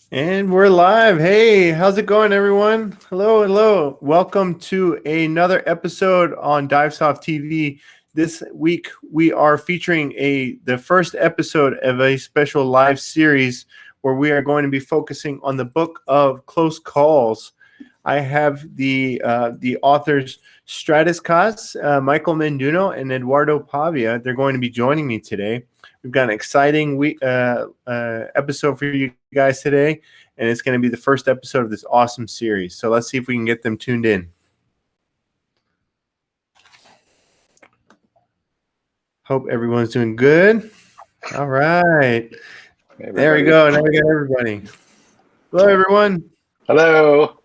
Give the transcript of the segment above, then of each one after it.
And we're live. Hey, how's it going, everyone? Hello, hello. Welcome to another episode on Divesoft TV. This week we are featuring the first episode of a special live series where we are going to be focusing on the book of Close Calls. I have the authors Stratus Kos, Michael Menduno, and Edoardo Pavia. They're going to be joining me today. We've got an exciting episode for you guys today, and it's going to be the first episode of this awesome series. So let's see if we can get them tuned in. Hope everyone's doing good. All right. There we go. Now we got everybody. Hello, everyone. Hello.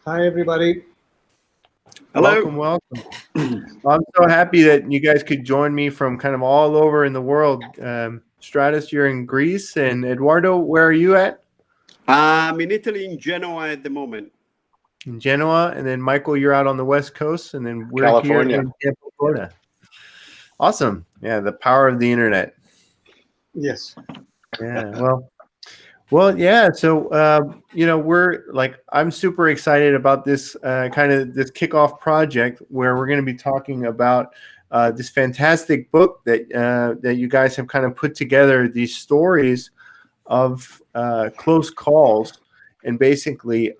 Hi, everybody. Hello. Welcome. I'm so happy that you guys could join me from kind of all over in the world. Stratus, you're in Greece, and Edoardo, where are you at? I'm in Italy, in Genoa at the moment. In Genoa, and then Michael, you're out on the West Coast, and then we're California. Here in Tampa, Florida. Awesome. Yeah, the power of the internet. Yes. Yeah, well, yeah. So, I'm super excited about this this kickoff project where we're going to be talking about this fantastic book that you guys have kind of put together, these stories of close calls, and basically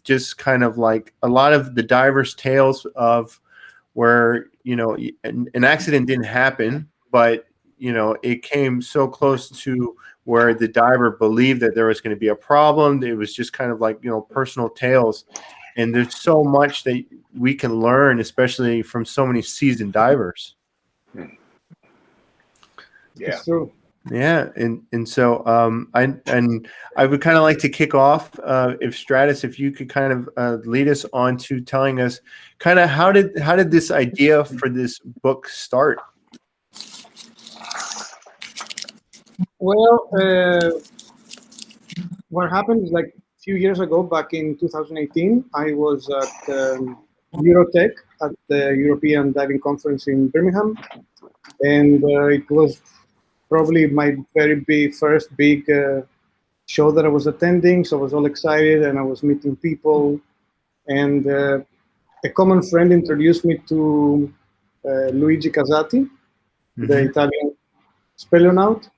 just kind of like a lot of the diverse tales of where an accident didn't happen, but it came so close to where the diver believed that there was going to be a problem. It was just kind of like, personal tales. And there's so much that we can learn, especially from so many seasoned divers. Yeah. It's true. Yeah. And so I would kind of like to kick off, if Stratus, if you could kind of lead us on to telling us kind of how did this idea for this book start? Well, what happened is like a few years ago, back in 2018, I was at Eurotech at the European Diving Conference in Birmingham. And it was probably my very first big show that I was attending. So I was all excited and I was meeting people. And a common friend introduced me to Luigi Casati, the Italian speleonaut.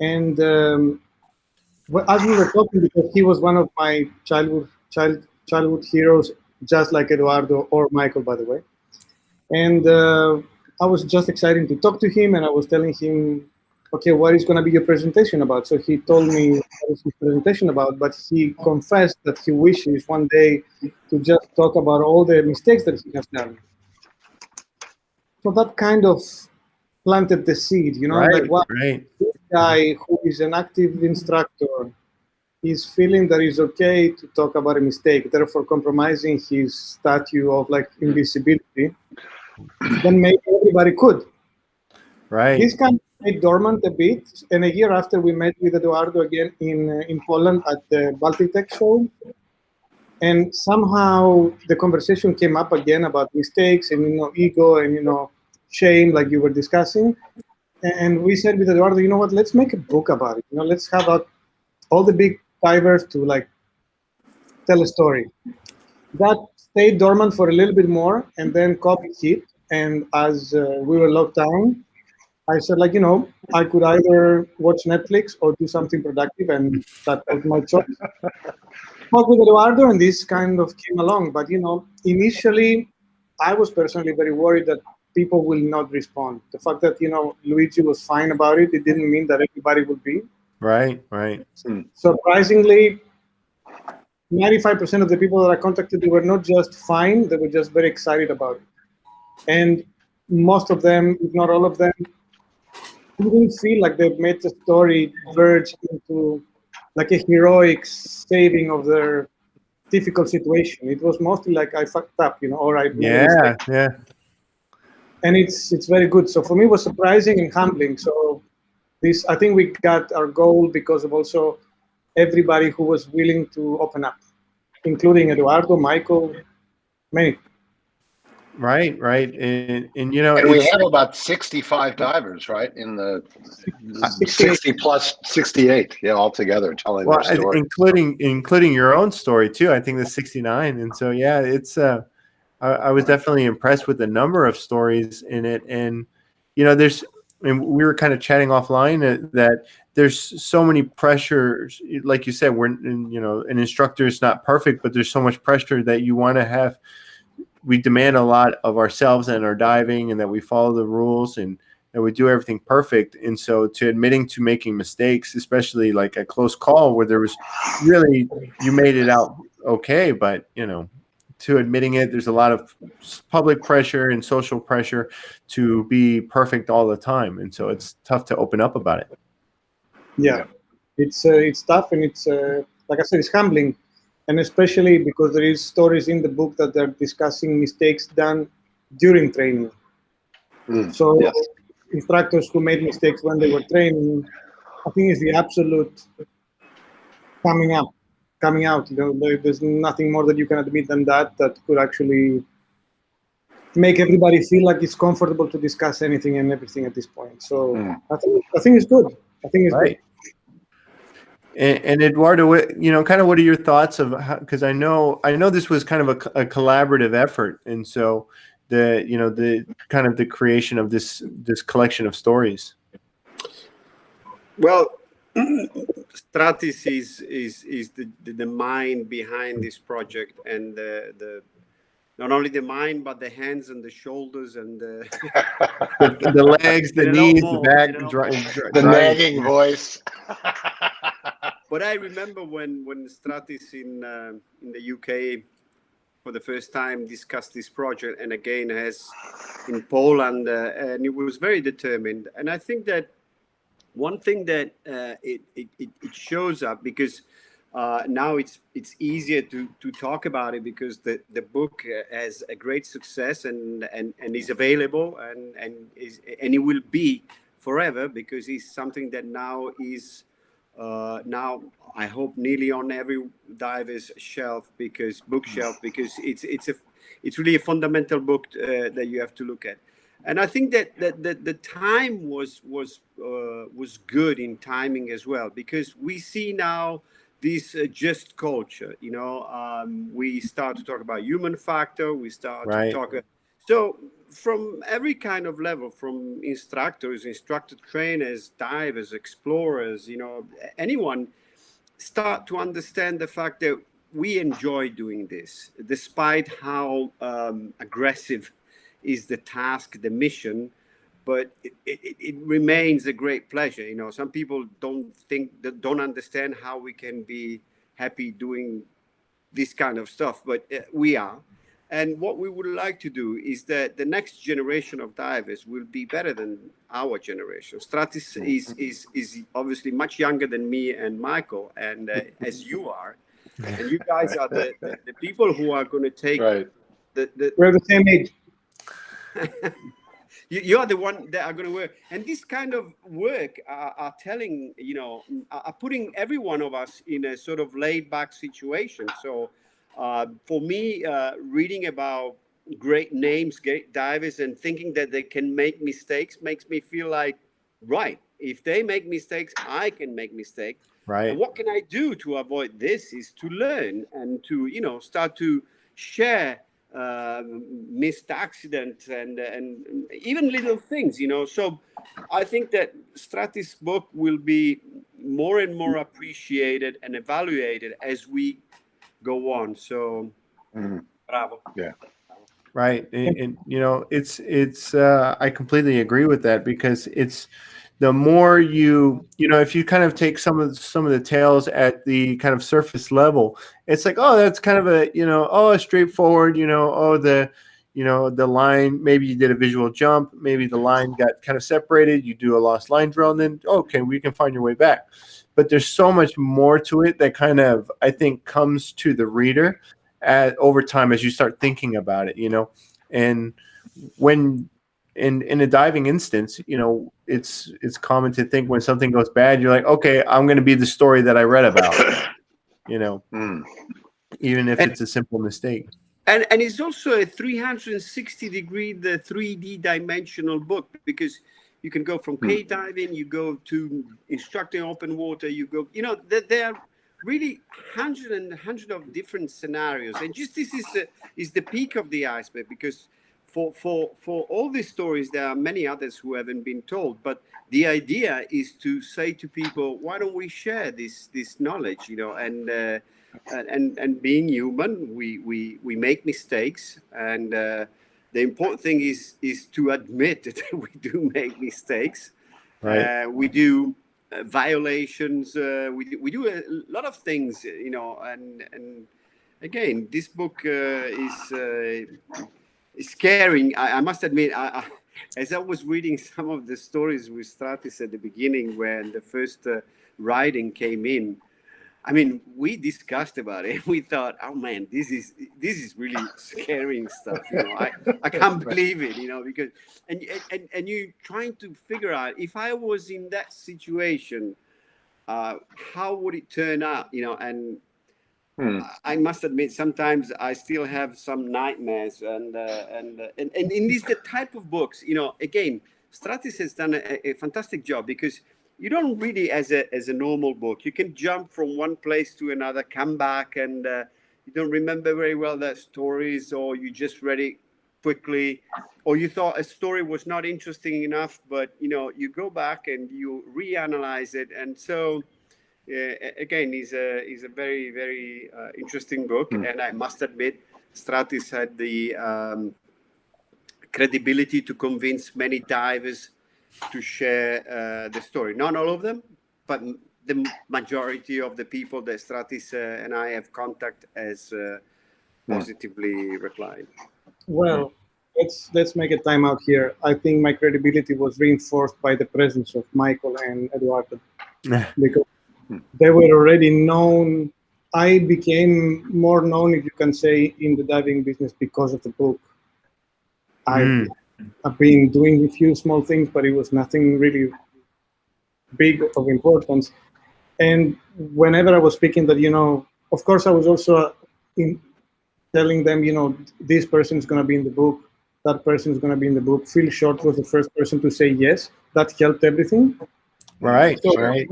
And as we were talking, because he was one of my childhood heroes, just like Edoardo or Michael, by the way. And I was just excited to talk to him, and I was telling him, okay, what is going to be your presentation about? So he told me what is his presentation about, but he confessed that he wishes one day to just talk about all the mistakes that he has done. So that kind of planted the seed, Right, this guy who is an active instructor is feeling that it's okay to talk about a mistake, therefore compromising his statue of like invisibility, then maybe everybody could. Right. This kind of stayed dormant a bit, and a year after we met with Edoardo again in Poland at the Baltic Tech show, and somehow the conversation came up again about mistakes and ego and shame, like you were discussing. And we said with Edoardo, you know what, let's make a book about it. Let's have all the big divers to like tell a story. That stayed dormant for a little bit more, and then COVID hit. And as we were locked down, I said, I could either watch Netflix or do something productive, and that was my choice. Spoke with Eduardo, and this kind of came along. But initially, I was personally very worried that people will not respond. The fact that Luigi was fine about it, it didn't mean that everybody would be. Right. Surprisingly, 95% of the people that I contacted, they were not just fine, they were just very excited about it. And most of them, if not all of them, didn't feel like they've made the story verge into like a heroic saving of their difficult situation. It was mostly like, I fucked up, all right. Yeah. And it's very good. So for me, it was surprising and humbling. So I think we got our goal because of also everybody who was willing to open up, including Eduardo, Michael, many. Right, right, and you know, And we it's have about 65 divers, right? In the 68. 60 plus 68, yeah, altogether telling well, their story. including your own story too. I think the 69, and so yeah, it's I was definitely impressed with the number of stories in it, and you know, and we were kind of chatting offline that there's so many pressures, like you said, you know, an instructor is not perfect, but there's so much pressure that you want to have. We demand a lot of ourselves and our diving, and that we follow the rules and that we do everything perfect. And so, to admitting to making mistakes, especially like a close call where there was really you made it out okay, but you know, to admitting it, there's a lot of public pressure and social pressure to be perfect all the time, and so it's tough to open up about it. Yeah, it's tough, and it's like I said, it's humbling, and especially because there is stories in the book that they're discussing mistakes done during training. So Yes. instructors who made mistakes when they were training, I think is the absolute coming up, coming out. You know, there's nothing more that you can admit than that could actually make everybody feel like it's comfortable to discuss anything and everything at this point. So I think it's good. I think it's Right. good. And Eduardo, you know, kind of what are your thoughts of how, because I know this was kind of a collaborative effort, and so the kind of the creation of this collection of stories. Well, Stratis is the mind behind this project, and the not only the mind but the hands and the shoulders and the legs, the and a lot knees, the more, back, and a lot The driving. nagging voice. But I remember when Stratis in the UK for the first time discussed this project, and again has in Poland, and it was very determined. And I think that one thing that it shows up, because now it's easier to talk about it, because the book has a great success and is available, and it will be forever, because it's something that now is now I hope nearly on every diver's bookshelf, because it's really a fundamental book that you have to look at. And I think that the time was good in timing as well, because we see now this just culture. You know, we start to talk about human factor. We start to Right. talk. So from every kind of level, from instructors, instructor trainers, divers, explorers, you know, anyone, start to understand the fact that we enjoy doing this, despite how aggressive is the task, the mission, but it remains a great pleasure. You know, some people don't understand how we can be happy doing this kind of stuff, but we are. And what we would like to do is that the next generation of divers will be better than our generation. Stratis is obviously much younger than me and Michael, and as you are, and you guys are the people who are going to take Right. We're the same age. You are the one that are going to work, and this kind of work are telling, you know, are putting every one of us in a sort of laid back situation. So for me, reading about great names, great divers, and thinking that they can make mistakes makes me feel like, right, if they make mistakes, I can make mistakes. Right. And what can I do to avoid this is to learn and to, you know, start to share missed accidents and even little things, you know. So I think that Stratis' book will be more and more appreciated and evaluated as we go on. So bravo. Yeah. Right. And you know, it's I completely agree with that, because it's the more you know, if you kind of take some of the tales at the kind of surface level, it's like, oh, that's kind of a, you know, oh, straightforward, you know, oh, the line, maybe you did a visual jump, maybe the line got kind of separated, you do a lost line drill, and then okay, we can find your way back. But there's so much more to it that kind of, I think, comes to the reader over time as you start thinking about it, you know. And when in a diving instance, you know, it's common to think when something goes bad, you're like, okay, I'm going to be the story that I read about, you know, even if it's a simple mistake. And it's also a 360-degree, the 3D dimensional book, because you can go from cave diving, you go to instructing open water, you go, there are really hundreds of different scenarios. And just this is the peak of the iceberg, because for all these stories, there are many others who haven't been told. But the idea is to say to people, why don't we share this knowledge, and being human, we make mistakes, and the important thing is to admit that we do make mistakes. Right. We do violations. We do a lot of things, and again, this book is scaring. I must admit, as I was reading some of the stories with Stratis at the beginning, when the first writing came in, I mean, we discussed about it. We thought, oh man, this is really scaring stuff. I can't believe it. Because and you trying to figure out, if I was in that situation, how would it turn out? And I must admit, sometimes I still have some nightmares. And in these the type of books, again, Stratis has done a fantastic job, because you don't read it as a normal book. You can jump from one place to another, come back, and you don't remember very well that stories, or you just read it quickly, or you thought a story was not interesting enough, but you go back and you reanalyze it. And so again, is a very, very interesting book. And I must admit, Stratis had the credibility to convince many divers to share the story. Not all of them, but the majority of the people that Stratis and I have contact as positively replied. Well, let's make a time out here. I think my credibility was reinforced by the presence of Michael and Edoardo, because they were already known. I became more known, if you can say, in the diving business because of the book. I've been doing a few small things, but it was nothing really big of importance. And whenever I was speaking that, of course, I was also telling them, this person is going to be in the book, that person is going to be in the book. Phil Short was the first person to say yes. That helped everything. Right, so right.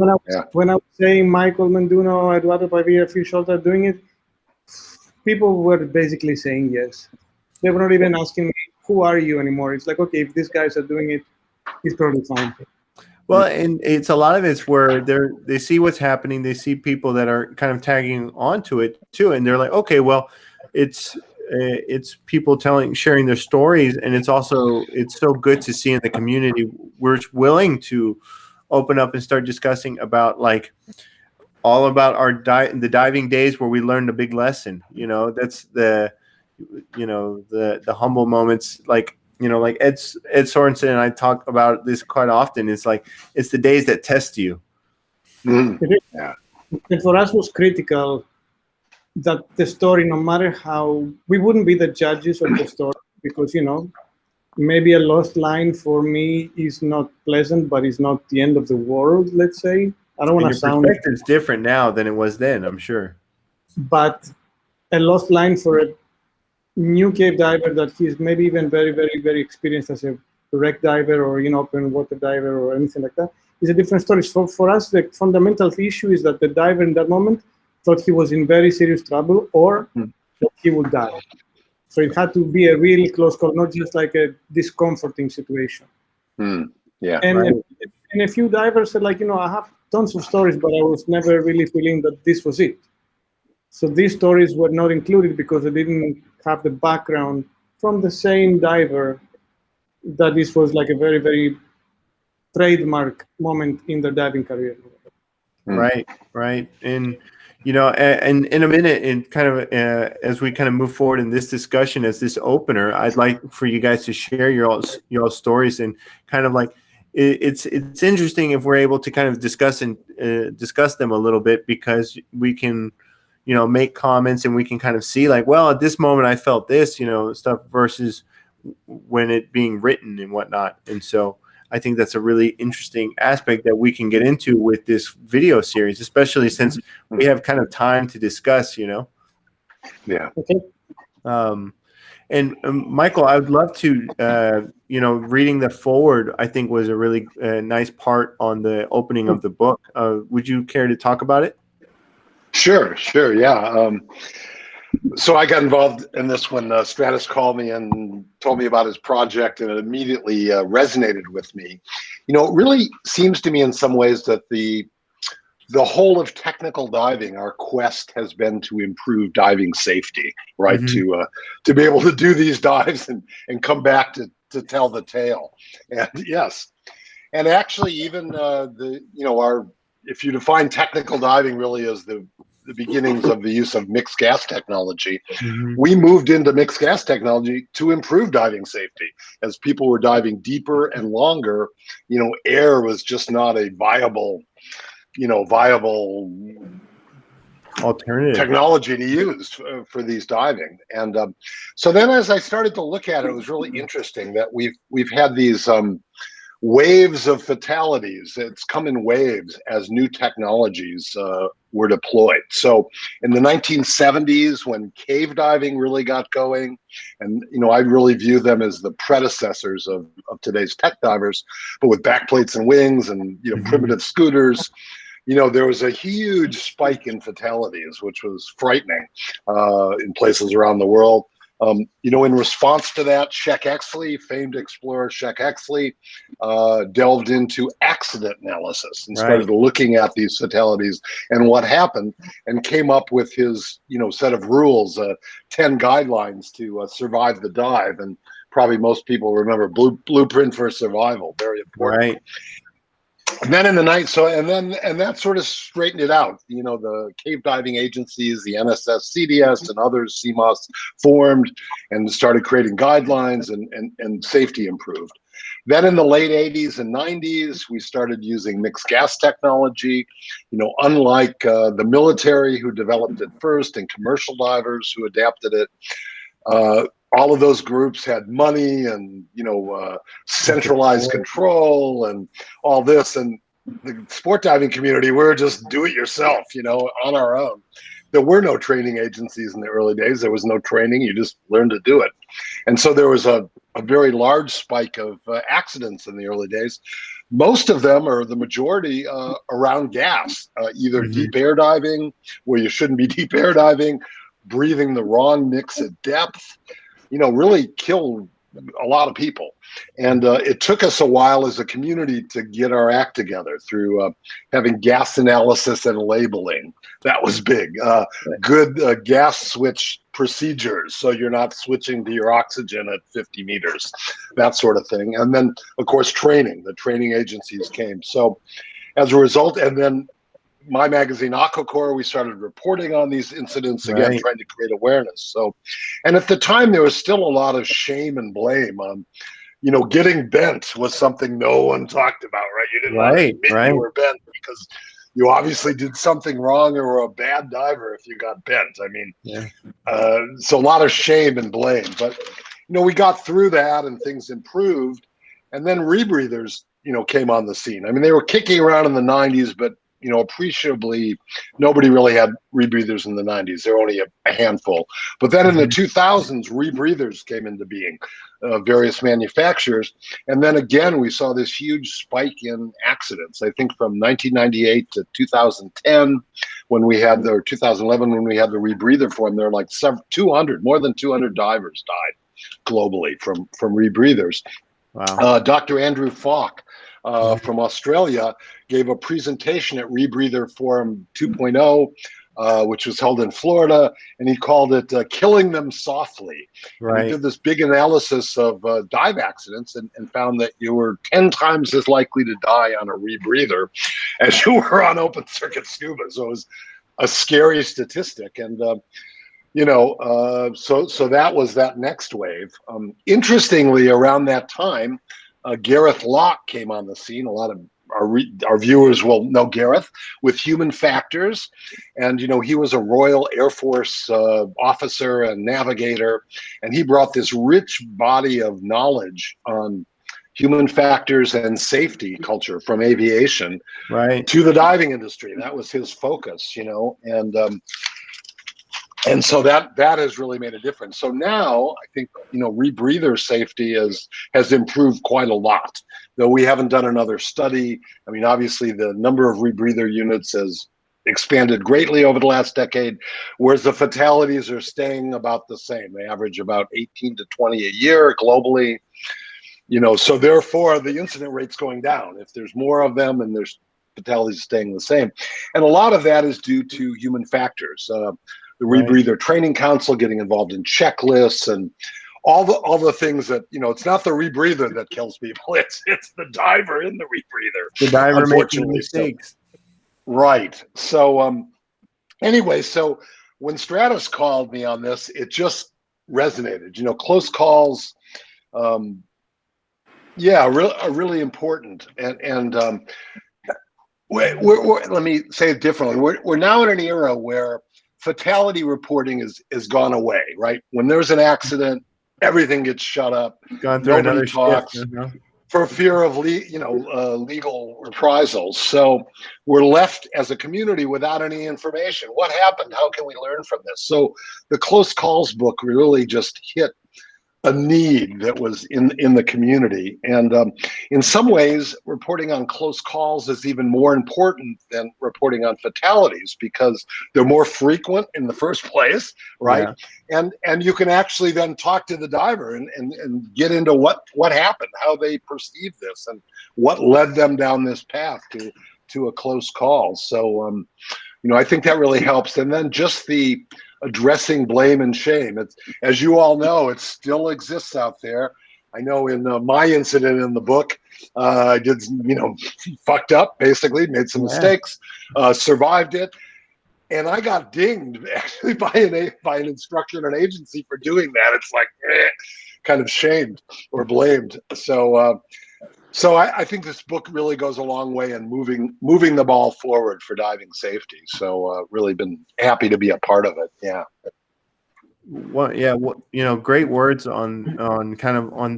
When I was saying Michael Menduno, Edoardo Pavia, Phil Short are doing it, people were basically saying yes. They were not even asking me, who are you anymore? It's like, okay, if these guys are doing it, it's probably fine. Well, and it's a lot of it's where they see what's happening. They see people that are kind of tagging onto it too, and they're like, okay, well, it's people sharing their stories, and it's so good to see in the community we're willing to open up and start discussing about all about the diving days where we learned a big lesson. That's the humble moments, like Ed Sorensen and I talk about this quite often. It's the days that test you. Yeah. And for us was critical that the story, no matter how, we wouldn't be the judges of the story, because maybe a lost line for me is not pleasant, but it's not the end of the world, let's say. I don't want to sound... Your perspective's different now than it was then, I'm sure. But a lost line for a new cave diver that he's maybe even very, very, very experienced as a wreck diver or open water diver or anything like that is a different story. So for us, the fundamental issue is that the diver in that moment thought he was in very serious trouble or that he would die. So it had to be a really close call, not just like a discomforting situation. Yeah. And, right. and a few divers said, I have tons of stories, but I was never really feeling that this was it. So these stories were not included because they didn't have the background from the same diver that this was like a very, very trademark moment in their diving career. Right. And, and in a minute, and kind of as we kind of move forward in this discussion as this opener, I'd like for you guys to share your stories and kind of it's interesting if we're able to kind of discuss them a little bit, because we can make comments and we can kind of see well, at this moment I felt this, stuff versus when it being written and whatnot. And so I think that's a really interesting aspect that we can get into with this video series, especially since we have kind of time to discuss, Yeah. Okay. And Michael, I would love to, reading the foreword, I think was a really nice part on the opening of the book. Would you care to talk about it? Sure, yeah. So I got involved in this when Stratis called me and told me about his project, and it immediately resonated with me. It really seems to me in some ways that the whole of technical diving, our quest has been to improve diving safety, right? Mm-hmm. To be able to do these dives and come back to tell the tale. And yes, and actually even if you define technical diving really as the beginnings of the use of mixed gas technology, Mm-hmm. we moved into mixed gas technology to improve diving safety. As people were diving deeper and longer, air was just not a viable Alternative technology to use for these diving. And so then as I started to look at it, it was really interesting that we've had these waves of fatalities. It's come in waves as new technologies were deployed. So in the 1970s, when cave diving really got going, and I really view them as the predecessors of today's tech divers, but with backplates and wings and primitive scooters, there was a huge spike in fatalities, which was frightening in places around the world. In response to that, Sheck Exley, famed explorer Sheck Exley, delved into accident analysis and started looking at these fatalities and what happened, and came up with his, set of rules, 10 guidelines to survive the dive. And probably most people remember Blueprint for Survival, very important. Right. And then in the night, and that sort of straightened it out. The cave diving agencies, the NSS, CDS, and others, CMOS, formed and started creating guidelines, and safety improved. Then in the late 80s and 90s, we started using mixed gas technology. Unlike the military, who developed it first, and commercial divers who adapted it. All of those groups had money and centralized control and all this, and the sport diving community, we're just do it yourself, on our own. There were no training agencies in the early days. There was no training. You just learned to do it. And so there was a very large spike of accidents in the early days. Most of them, or the majority, around gas, either deep air diving, where you shouldn't be deep air diving, breathing the wrong mix at depth, really killed a lot of people. And it took us a while as a community to get our act together through having gas analysis and labeling. That was big. Good gas switch procedures, so you're not switching to your oxygen at 50 meters, that sort of thing. And then, of course, training. The training agencies came. So as a result, and then my magazine Aquacore, we started reporting on these incidents again, trying to create awareness. So, and at the time there was still a lot of shame and blame. Getting bent was something no one talked about, right? You didn't want to admit you were bent because you obviously did something wrong or were a bad diver if you got bent. I mean, so a lot of shame and blame. But we got through that and things improved. And then rebreathers, came on the scene. I mean, they were kicking around in the 90s, but appreciably, nobody really had rebreathers in the 90s. There were only a handful. But then in the 2000s, rebreathers came into being, various manufacturers. And then again, we saw this huge spike in accidents. I think from 1998 to 2010, when we had 2011, when we had the rebreather form, there were like more than 200 divers died globally from rebreathers. Wow. Dr. Andrew Falk from Australia gave a presentation at Rebreather Forum 2.0, which was held in Florida, and he called it Killing Them Softly. He did this big analysis of dive accidents and found that you were 10 times as likely to die on a rebreather as you were on open circuit scuba. So it was a scary statistic. And so that was that next wave. Interestingly, around that time, Gareth Locke came on the scene. A lot of our viewers will know Gareth with Human Factors, and he was a Royal Air Force officer and navigator, and he brought this rich body of knowledge on human factors and safety culture from aviation to the diving industry. That was his focus, and And so that has really made a difference. So now I think, rebreather safety has improved quite a lot, though we haven't done another study. I mean, obviously the number of rebreather units has expanded greatly over the last decade, whereas the fatalities are staying about the same. They average about 18 to 20 a year globally. So therefore the incident rate's going down. If there's more of them and there's fatalities staying the same. And a lot of that is due to human factors. The Rebreather Training Council getting involved in checklists and all the things that, it's not the rebreather that kills people. It's the diver in the rebreather. The diver making unfortunately. mistakes. Right. So anyway, so when Stratus called me on this, it just resonated. Close calls, are really important. And let me say it differently. We're now in an era where fatality reporting is gone away. Right, when there's an accident, everything gets shut up. Gone through Nobody talks shift, for fear of legal reprisals. So we're left as a community without any information. What happened? How can we learn from this? So the Close Calls book really just hit a need that was in the community. And in some ways, reporting on close calls is even more important than reporting on fatalities because they're more frequent in the first place, right? Yeah. And you can actually then talk to the diver and get into what happened, how they perceive this, and what led them down this path to a close call. So, I think that really helps. And then just the addressing blame and shame. It's, as you all know, it still exists out there. I know in my incident in the book, I did, fucked up, basically, made some mistakes, survived it. And I got dinged actually by an instructor in an agency for doing that. It's like, kind of shamed or blamed. So I think this book really goes a long way in moving the ball forward for diving safety. So really been happy to be a part of it. Yeah. Well, great words on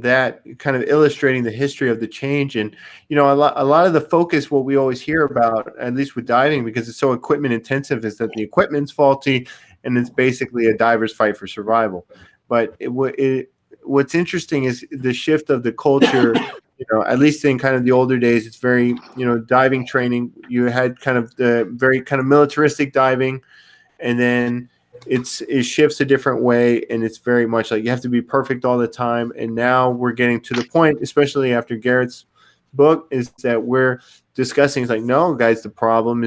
that, kind of illustrating the history of the change. And, a lot of the focus, what we always hear about, at least with diving, because it's so equipment intensive, is that the equipment's faulty and it's basically a diver's fight for survival. But what's interesting is the shift of the culture. At least in kind of the older days, it's very, diving training. You had kind of the very kind of militaristic diving, and then it shifts a different way, and it's very much like you have to be perfect all the time. And now we're getting to the point, especially after Gareth's book, is that we're discussing, it's like, no, guys, the problem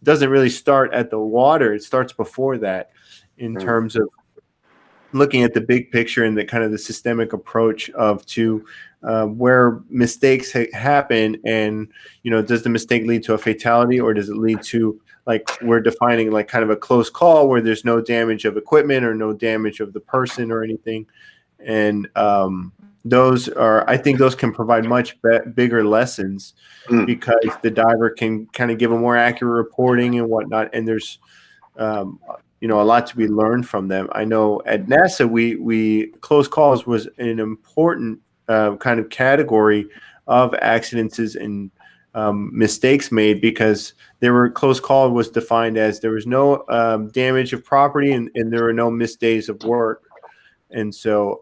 doesn't really start at the water. It starts before that in terms of looking at the big picture and the kind of the systemic approach to where mistakes happen, and does the mistake lead to a fatality, or does it lead to, like we're defining, like kind of a close call where there's no damage of equipment or no damage of the person or anything. And I think ththose can provide much bigger lessons because the diver can kind of give a more accurate reporting and whatnot, and there's a lot to be learned from them. I know at NASA, we close calls was an important kind of category of accidents and mistakes made, because there were close call was defined as there was no damage of property and there were no missed days of work. And so,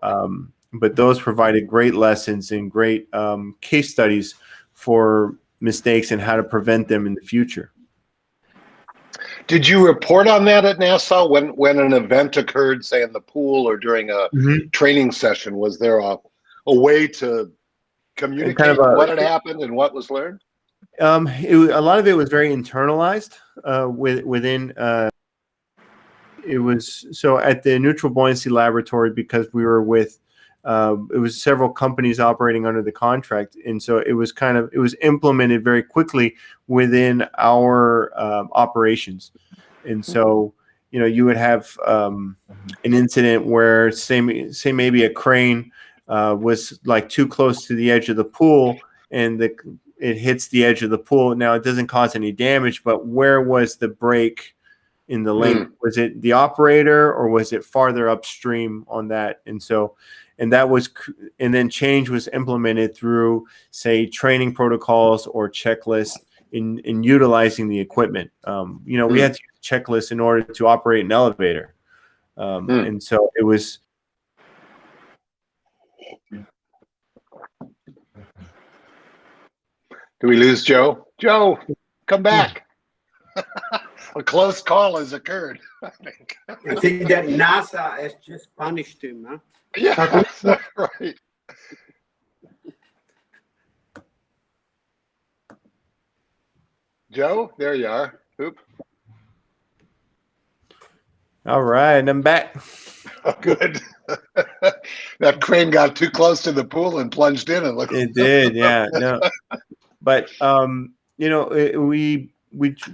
but those provided great lessons and great case studies for mistakes and how to prevent them in the future. Did you report on that at NASA when an event occurred, say in the pool or during a training session? Was there a way to communicate kind of what had happened and what was learned? A lot of it was very internalized within. It was so at the Neutral Buoyancy Laboratory, because we were with. It was several companies operating under the contract, and so it was implemented very quickly within our operations. And so, you would have an incident where say maybe a crane was like too close to the edge of the pool, and it hits the edge of the pool. Now it doesn't cause any damage, but where was the break in the link? Was it the operator, or was it farther upstream on that? And then change was implemented through, say, training protocols or checklists in utilizing the equipment. We had to use checklists in order to operate an elevator. And so it was. Do we lose Joe? Joe, come back. A close call has occurred, I think. I think that NASA has just punished him, huh? Yeah, right. Joe, there you are. Oop. All right, I'm back. Oh, good. That crane got too close to the pool and plunged in and looked. It did, yeah. No, but we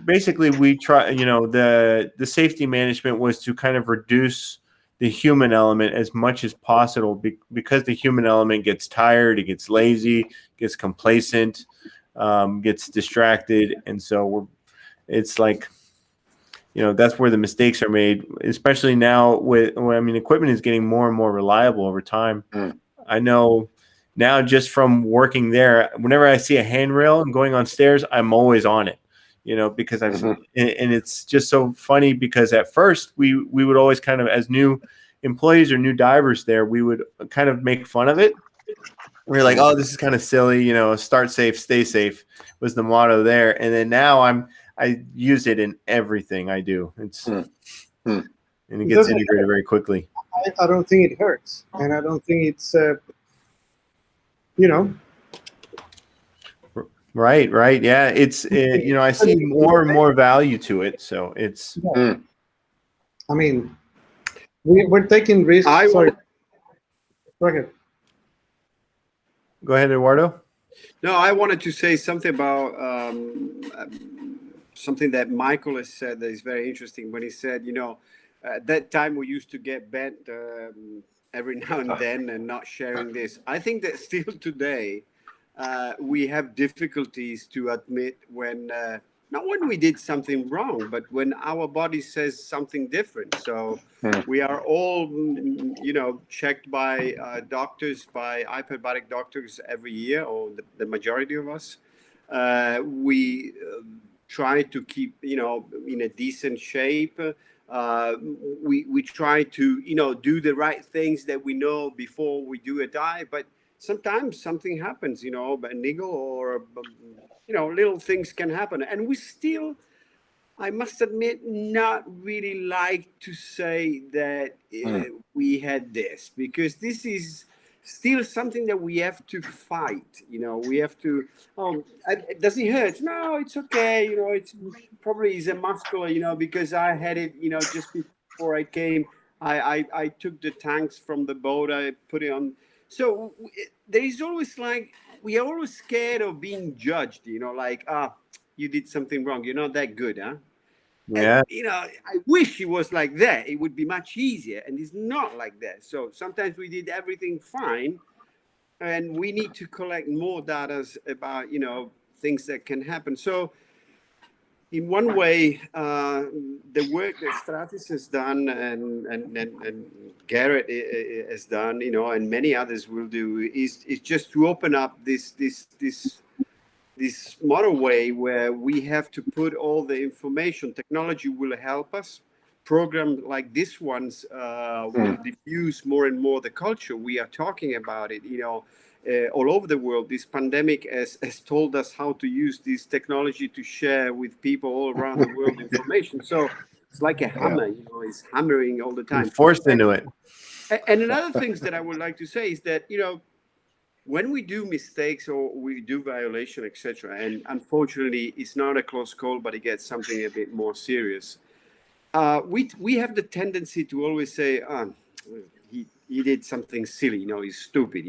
basically we try. The safety management was to kind of reduce the human element as much as possible because the human element gets tired, it gets lazy, gets complacent, gets distracted, and so it's like. That's where the mistakes are made, especially now equipment is getting more and more reliable over time. I know now just from working there, whenever I see a handrail and going on stairs, I'm always on it, because and it's just so funny because at first we would always kind of, as new employees or new divers there, we would kind of make fun of it. We're like, oh, this is kind of silly, start safe, stay safe was the motto there. And then now I use it in everything I do. It's and it gets integrated very quickly. I don't think it hurts, and I don't think it's Right. Yeah, it's I see more and more value to it. So it's. Yeah. I mean, we're taking risks. Sorry. Go ahead. Go ahead, Eduardo. No, I wanted to say something about something that Michael has said that is very interesting when he said, at that time we used to get bent every now and then and not sharing this. I think that still today we have difficulties to admit when, not when we did something wrong, but when our body says something different. So we are all, checked by doctors, by hyperbaric doctors every year, or the majority of us. We try to keep, in a decent shape. We try to, do the right things that we know before we do a dive. But sometimes something happens, a niggle or, little things can happen. And we still, I must admit, not really like to say that we had this, because this is still something that we have to fight. We have to, does it hurt? No, it's okay. It's probably is a muscular, because I had it, just before I came, I took the tanks from the boat, I put it on. So there is always we are always scared of being judged, you did something wrong. You're not that good, huh? Yeah. And, I wish it was like that. It would be much easier. And it's not like that. So sometimes we did everything fine. And we need to collect more data about, things that can happen. So in one way, the work that Stratis has done and Gareth has done, and many others will do is just to open up this motorway where we have to put all the information. Technology will help us. Programs like this ones will diffuse more and more the culture. We are talking about it, all over the world. This pandemic has told us how to use this technology to share with people all around the world information. So it's like a hammer, it's hammering all the time. You're forced into it. And another things that I would like to say is that, when we do mistakes or we do violation, etc., and unfortunately it's not a close call, but it gets something a bit more serious, we have the tendency to always say, he did something silly, he's stupid,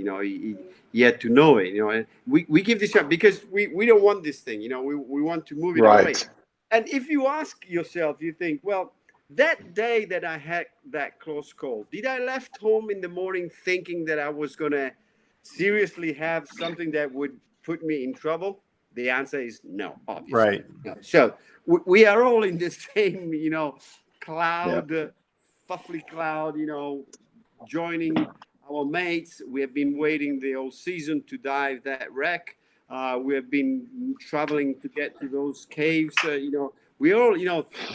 he had to know it, and we give this up because we don't want this thing, we want to move it away. And if you ask yourself, you think, well, that day that I had that close call, did I left home in the morning thinking that I was going to seriously have something that would put me in trouble? The answer is no, obviously. Right. No. So we are all in the same, cloud, puffly cloud, joining our mates. We have been waiting the whole season to dive that wreck. We have been traveling to get to those caves. We all,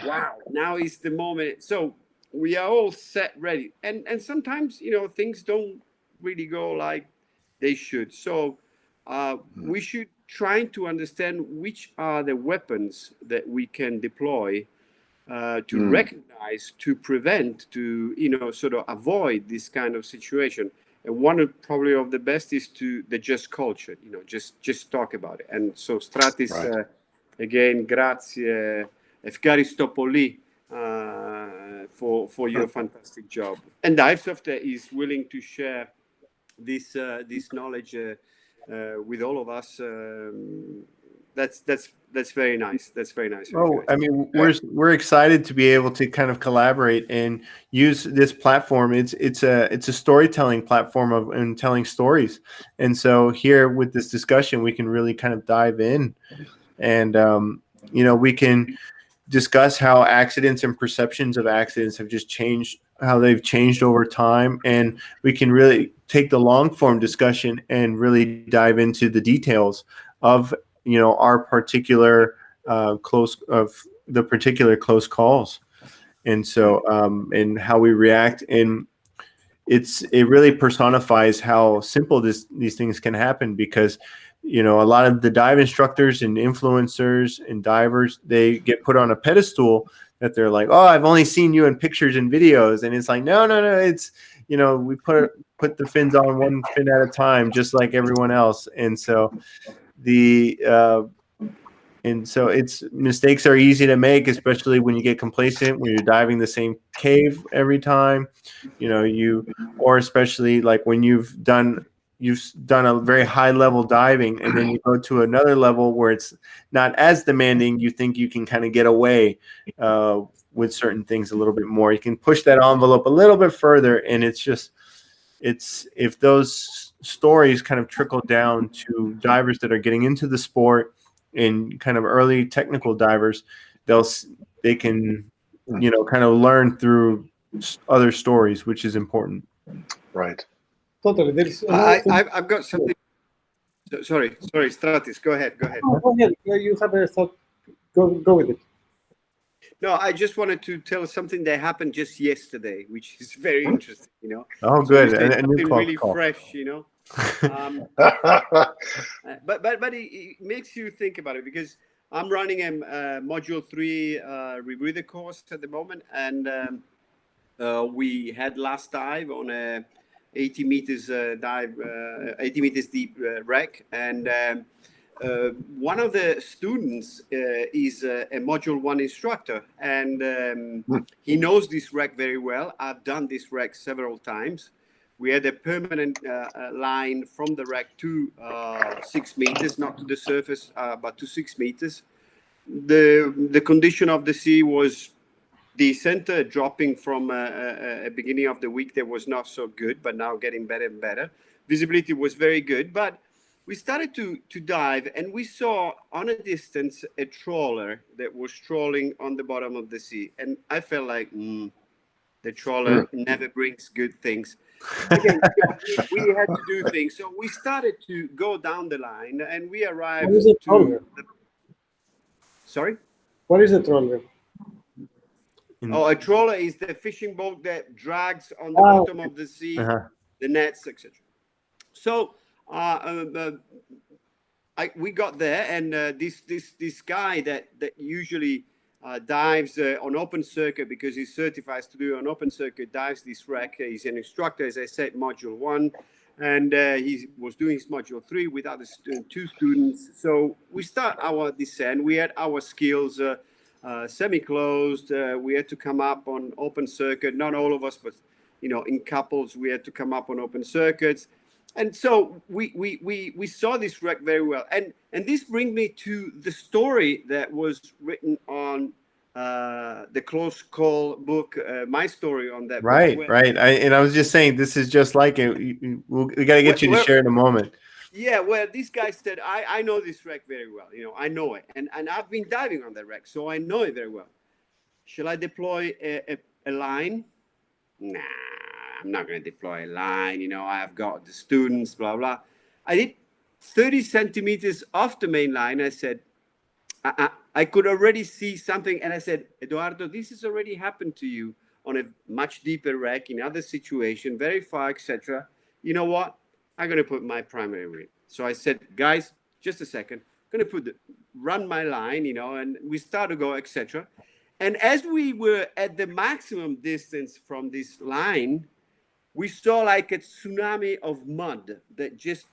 wow, now is the moment. So we are all set, ready, and sometimes things don't really go like they should. So we should try to understand which are the weapons that we can deploy to recognize, to prevent, to sort of avoid this kind of situation. And one of probably of the best is the just culture. Just talk about it. And so Stratis, Right. again, grazie, efkaristo πολύ for your fantastic job. And Divesoft is willing to share this knowledge with all of us. That's very nice. That's very nice. Oh, I mean, we're excited to be able to kind of collaborate and use this platform. It's a storytelling platform and telling stories. And so here with this discussion, we can really kind of dive in, and we can discuss how accidents and perceptions of accidents have just changed, how they've changed over time, and we can really take the long form discussion and really dive into the details of our particular close calls, and so and how we react, and it really personifies how simple these things can happen, because a lot of the dive instructors and influencers and divers, they get put on a pedestal that they're like, oh, I've only seen you in pictures and videos, and it's like, no, it's we put the fins on one fin at a time, just like everyone else. And so it's mistakes are easy to make, especially when you get complacent, when you're diving the same cave every time, or especially like when you've done a very high level diving, and then you go to another level where it's not as demanding. You think you can kind of get away with certain things a little bit more. You can push that envelope a little bit further, and if those stories kind of trickle down to divers that are getting into the sport and kind of early technical divers, they can kind of learn through other stories, which is important. Right. Totally. There's I've got something. Sorry, Stratis, go ahead. Oh, go ahead. You have a thought. Go with it. No, I just wanted to tell something that happened just yesterday, which is very interesting. Oh, So good. something really fresh. But it makes you think about it, because I'm running a Module 3 Rebreather course at the moment, and we had last dive on a 80 meters dive, 80 meters deep wreck, and one of the students is a Module 1 instructor, and he knows this wreck very well. I've done this wreck several times. We had a permanent line from the wreck to 6 meters, not to the surface, but to 6 meters. The condition of the sea was decent, dropping from a beginning of the week that was not so good, but now getting better and better. Visibility was very good, but we started to dive, and we saw on a distance a trawler that was trawling on the bottom of the sea. And I felt like, the trawler never brings good things. Again, we had to do things. So we started to go down the line, and we arrived to Sorry? What is a trawler? Oh, a trawler is the fishing boat that drags on the bottom of the sea, the nets, etc. So we got there, and this guy that usually dives on open circuit, because he's certified to do an open circuit, dives this wreck. He's an instructor, as I said, Module 1, and he was doing his Module 3 with other two students. So we start our descent. We had our skills semi-closed. We had to come up on open circuit. Not all of us, but in couples, we had to come up on open circuits. And so we saw this wreck very well. And this brings me to the story that was written on the Close Call book, my story on that book. Right. I was just saying, this is just like it. We got to get you to share in a moment. Yeah, well, this guy said, I know this wreck very well. I know it. And I've been diving on that wreck, so I know it very well. Shall I deploy a line? Nah, I'm not going to deploy a line. I've got the students, blah, blah. I did 30 centimeters off the main line. I said, I could already see something. And I said, Edoardo, this has already happened to you on a much deeper wreck in other situation, very far, etc. You know what? I'm going to put my primary rig. So I said, guys, just a second. I'm going to run my line, and we start to go, etc. And as we were at the maximum distance from this line, we saw like a tsunami of mud that just,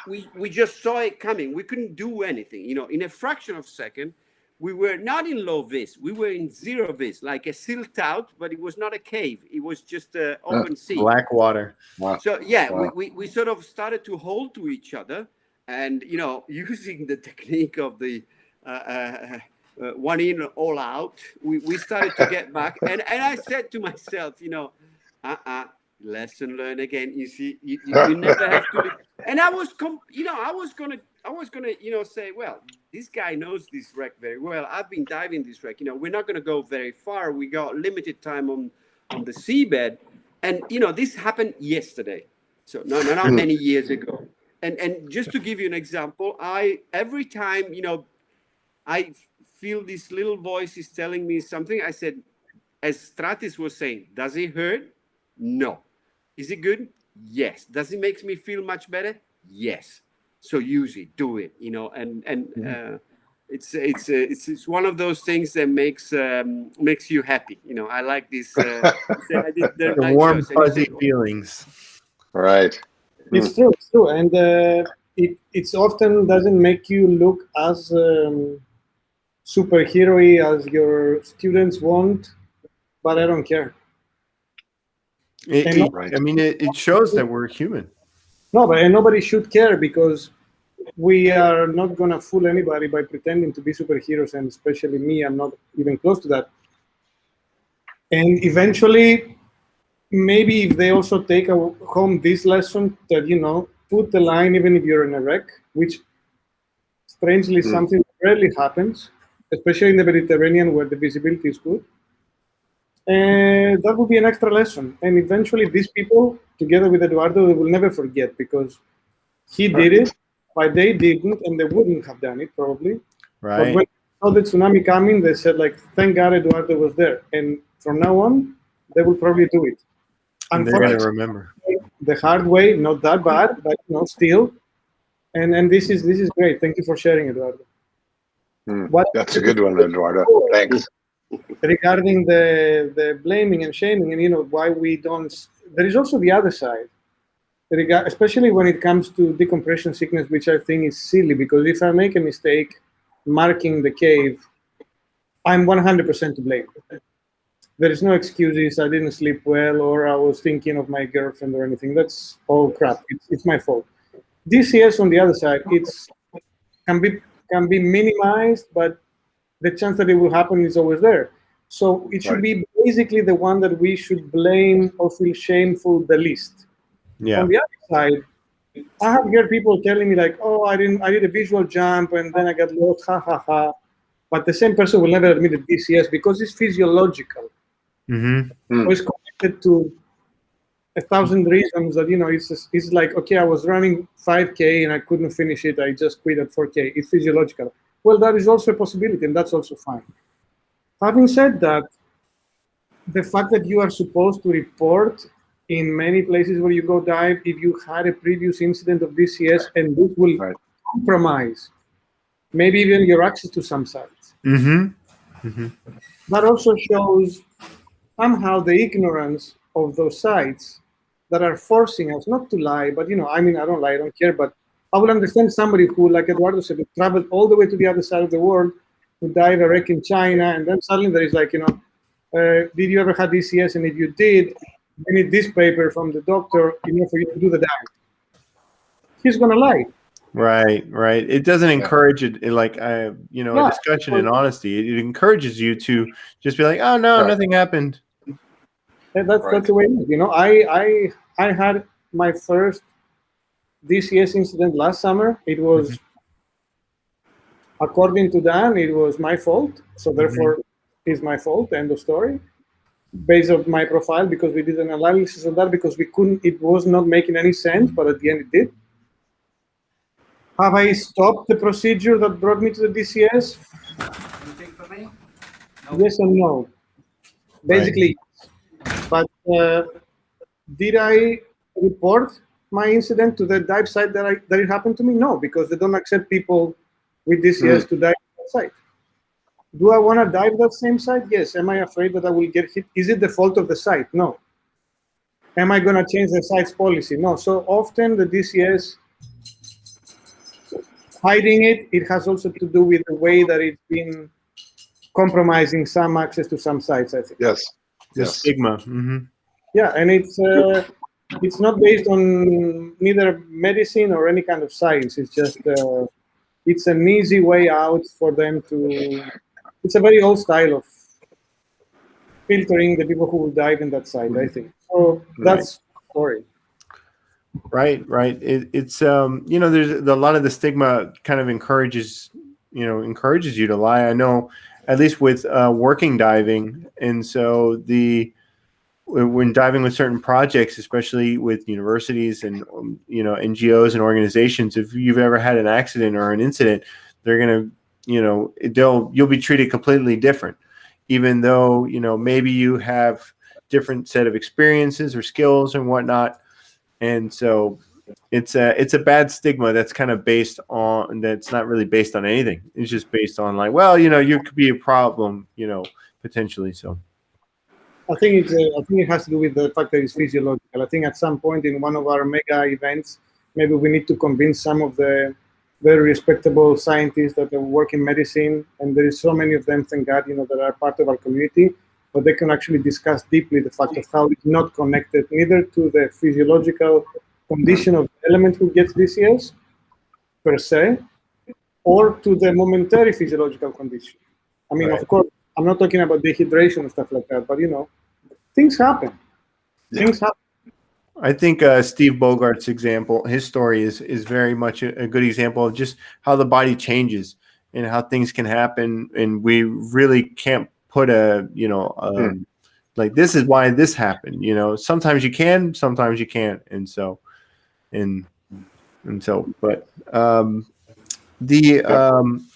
we just saw it coming. We couldn't do anything, in a fraction of a second. We were not in low vis. We were in zero vis, like a silt out, but it was not a cave. It was just open sea. Black water. Wow. So yeah, Wow. we sort of started to hold to each other, and using the technique of the one in, all out, we started to get back. And I said to myself, lesson learned again. You see, you never have to. And I was gonna say, well, this guy knows this wreck very well. I've been diving this wreck. We're not gonna go very far. We got limited time on the seabed, and this happened yesterday. So not many years ago. And just to give you an example, every time I feel this little voice is telling me something, I said, as Stratis was saying, does it hurt? No. Is it good? Yes. Does it make me feel much better? Yes. So use it, do it, it's one of those things that makes you happy. I like this. The warm, fuzzy feelings. Right. It's true, and it's often doesn't make you look as superhero-y as your students want, but I don't care. It shows that we're human. No, but nobody should care, because we are not going to fool anybody by pretending to be superheroes, and especially me, I'm not even close to that. And eventually, maybe if they also take home this lesson that, put the line even if you're in a wreck, which strangely something rarely happens, especially in the Mediterranean where the visibility is good. And that would be an extra lesson. And eventually these people, together with Edoardo, they will never forget, because he did it, but they didn't, and they wouldn't have done it probably. Right. But when they saw the tsunami coming, they said, thank God Edoardo was there. And from now on, they will probably do it. And they're going to remember. The hard way, not that bad, but still. And this is great. Thank you for sharing, Edoardo. That's a good one, Edoardo. Thanks. Regarding the blaming and shaming, and why we don't, there is also the other side, especially when it comes to decompression sickness, which I think is silly, because if I make a mistake marking the cave, I'm 100% to blame. There is no excuses. I didn't sleep well, or I was thinking of my girlfriend or anything. That's all crap. It's my fault. DCS on the other side, can be minimized, but the chance that it will happen is always there. So it should be basically the one that we should blame or feel shameful the least. Yeah. On the other side, I have heard people telling me oh, I did a visual jump and then I got lost, ha ha ha. But the same person will never admit it DCS, because it's physiological. So it's connected to 1,000 reasons that, it's like, okay, I was running 5K and I couldn't finish it. I just quit at 4K. It's physiological. Well, that is also a possibility, and that's also fine. Having said that, the fact that you are supposed to report in many places where you go dive if you had a previous incident of DCS, and this will compromise maybe even your access to some sites. That also shows somehow the ignorance of those sites that are forcing us not to lie, but I don't lie, I don't care, but I will understand somebody who, like Edoardo said, traveled all the way to the other side of the world to dive a wreck in China, and then suddenly there is did you ever have DCS? And if you did, you need this paper from the doctor, for you to do the dive. He's gonna lie. Right. It doesn't encourage it, a discussion and honesty. It encourages you to just be like, oh no, nothing happened. That's the way it is. I had my first DCS incident last summer. It was, according to Dan, it was my fault. So therefore, it's my fault. End of story. Based on my profile, because we did an analysis of that, because it was not making any sense, but at the end it did. Have I stopped the procedure that brought me to the DCS? Anything for me? No. Yes and no. Basically, But did I report my incident to the dive site that it happened to me? No, because they don't accept people with DCS to dive that site. Do I want to dive that same site? Yes. Am I afraid that I will get hit? Is it the fault of the site? No. Am I going to change the site's policy? No. So often the DCS hiding it, it has also to do with the way that it's been compromising some access to some sites, I think. Yes. The stigma. Mm-hmm. Yeah, and it's not based on neither medicine or any kind of science. It's just it's an easy way out for them to. It's a very old style of filtering the people who will dive in that site, I think. So that's the story. Right. It's there's a lot of the stigma kind of encourages you to lie. I know, at least with working diving, and so when diving with certain projects, especially with universities and NGOs and organizations, if you've ever had an accident or an incident, they're gonna you'll be treated completely different, even though maybe you have different set of experiences or skills and whatnot. And so it's a bad stigma that's kind of based on, that's not really based on anything. It's just based on like, well, you could be a problem, potentially. So I think it has to do with the fact that it's physiological. I think at some point in one of our mega events, maybe we need to convince some of the very respectable scientists that work in medicine, and there is so many of them, thank God, that are part of our community, but they can actually discuss deeply the fact of how it's not connected neither to the physiological condition of the element who gets DCS per se, or to the momentary physiological condition. I mean, Of course, I'm not talking about dehydration and stuff like that, but things happen. Things happen. I think Steve Bogart's example, his story is very much a good example of just how the body changes and how things can happen, and we really can't put like this is why this happened. Sometimes you can, sometimes you can't, and so but.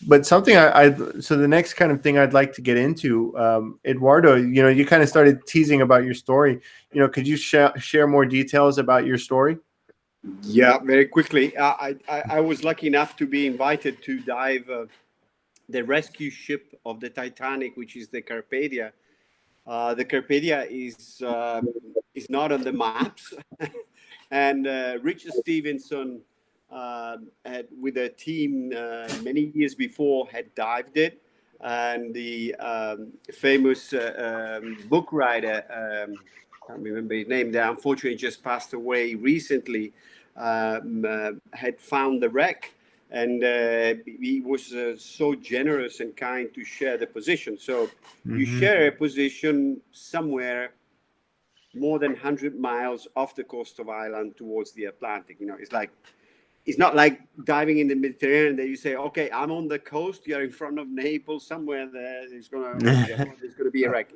But something so the next kind of thing I'd like to get into, Eduardo, you kind of started teasing about your story. Could you share more details about your story? Yeah, very quickly. I was lucky enough to be invited to dive the rescue ship of the Titanic, which is the Carpathia. The Carpathia is not on the maps, and Richard Stevenson with a team many years before had dived it, and the famous book writer, I can't remember his name, that unfortunately just passed away recently, had found the wreck, and he was so generous and kind to share the position. So you share a position somewhere more than 100 miles off the coast of Ireland towards the Atlantic. It's not like diving in the Mediterranean that you say, okay, I'm on the coast, you're in front of Naples, somewhere there, there's going to be a wreck.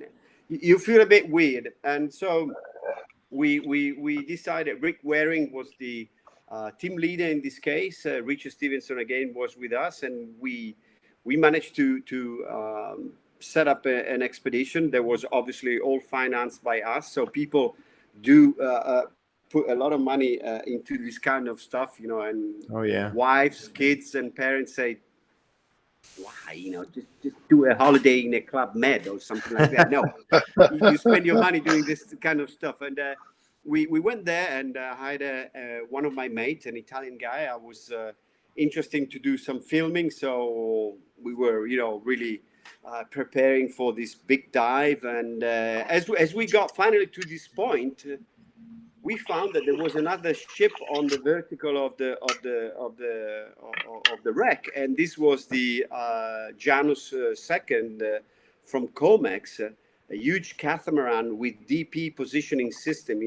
You feel a bit weird. And so we decided, Rick Waring was the team leader in this case. Richard Stevenson, again, was with us. And we managed to set up an expedition that was obviously all financed by us. So people do put a lot of money into this kind of stuff, and wives, kids, and parents say, why, just do a holiday in a Club Med or something like that. No, you spend your money doing this kind of stuff. And we went there, and I had one of my mates, an Italian guy. I was interested to do some filming, so we were, really preparing for this big dive. And as we got finally to this point, we found that there was another ship on the vertical of the wreck, and this was the Janus II from Comex, a huge catamaran with DP positioning system,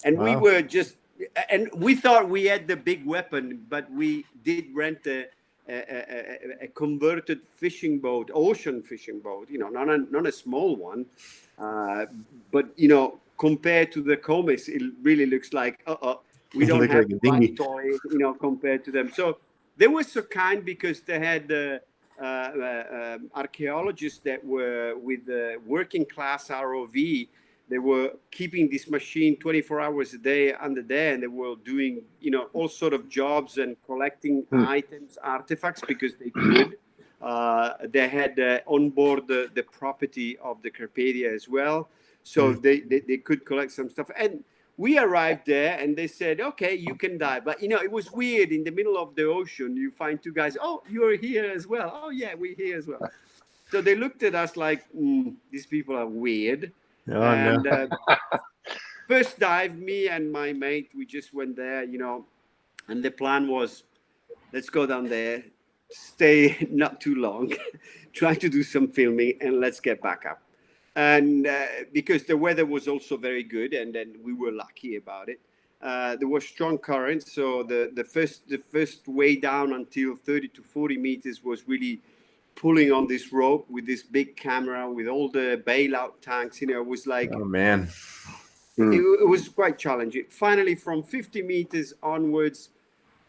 And we were and we thought we had the big weapon, but we did rent a converted fishing boat, ocean fishing boat, not a small one, but compared to the Comex, it really looks like we don't have the right toy, compared to them. So they were so kind because they had archaeologists that were with the working class ROV They were keeping this machine 24 hours a day under there, and they were doing, all sort of jobs and collecting items, artifacts, because they could. They had on board the property of the Carpathia as well. So they could collect some stuff. And we arrived there and they said, okay, you can dive. But, it was weird. In the middle of the ocean, you find two guys. Oh, you're here as well. Oh, yeah, we're here as well. So they looked at us like, these people are weird. Oh, and no. First dive, me and my mate, we just went there, and the plan was, let's go down there, stay not too long, try to do some filming, and let's get back up. And because the weather was also very good, and then we were lucky about it. There was strong currents, so the first way down until 30 to 40 meters was really pulling on this rope with this big camera with all the bailout tanks. It was like, oh man, it was quite challenging. Finally, from 50 meters onwards,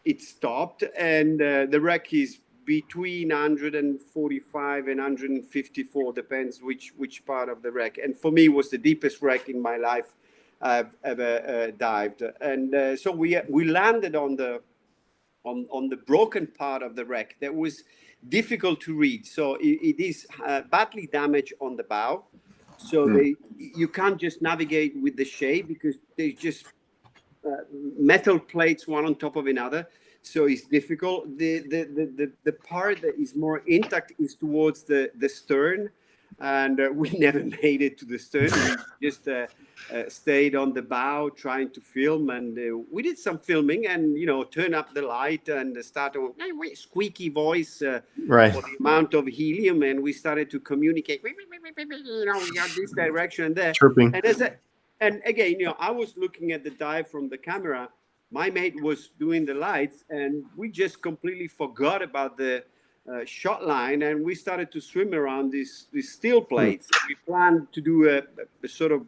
it stopped, and the wreck is between 145 and 154, depends which part of the wreck. And for me, it was the deepest wreck in my life I've ever dived. And so we landed on the broken part of the wreck that was difficult to read. So it is badly damaged on the bow. So you can't just navigate with the shade because they just metal plates one on top of another. So it's difficult. The part that is more intact is towards the stern, and we never made it to the stern. We just stayed on the bow trying to film, and we did some filming, and turn up the light and start a squeaky voice right, for the amount of helium, and we started to communicate. We got this direction and there, chirping. And again, I was looking at the dive from the camera. My mate was doing the lights, and we just completely forgot about the shot line, and we started to swim around these steel plates. We planned to do a sort of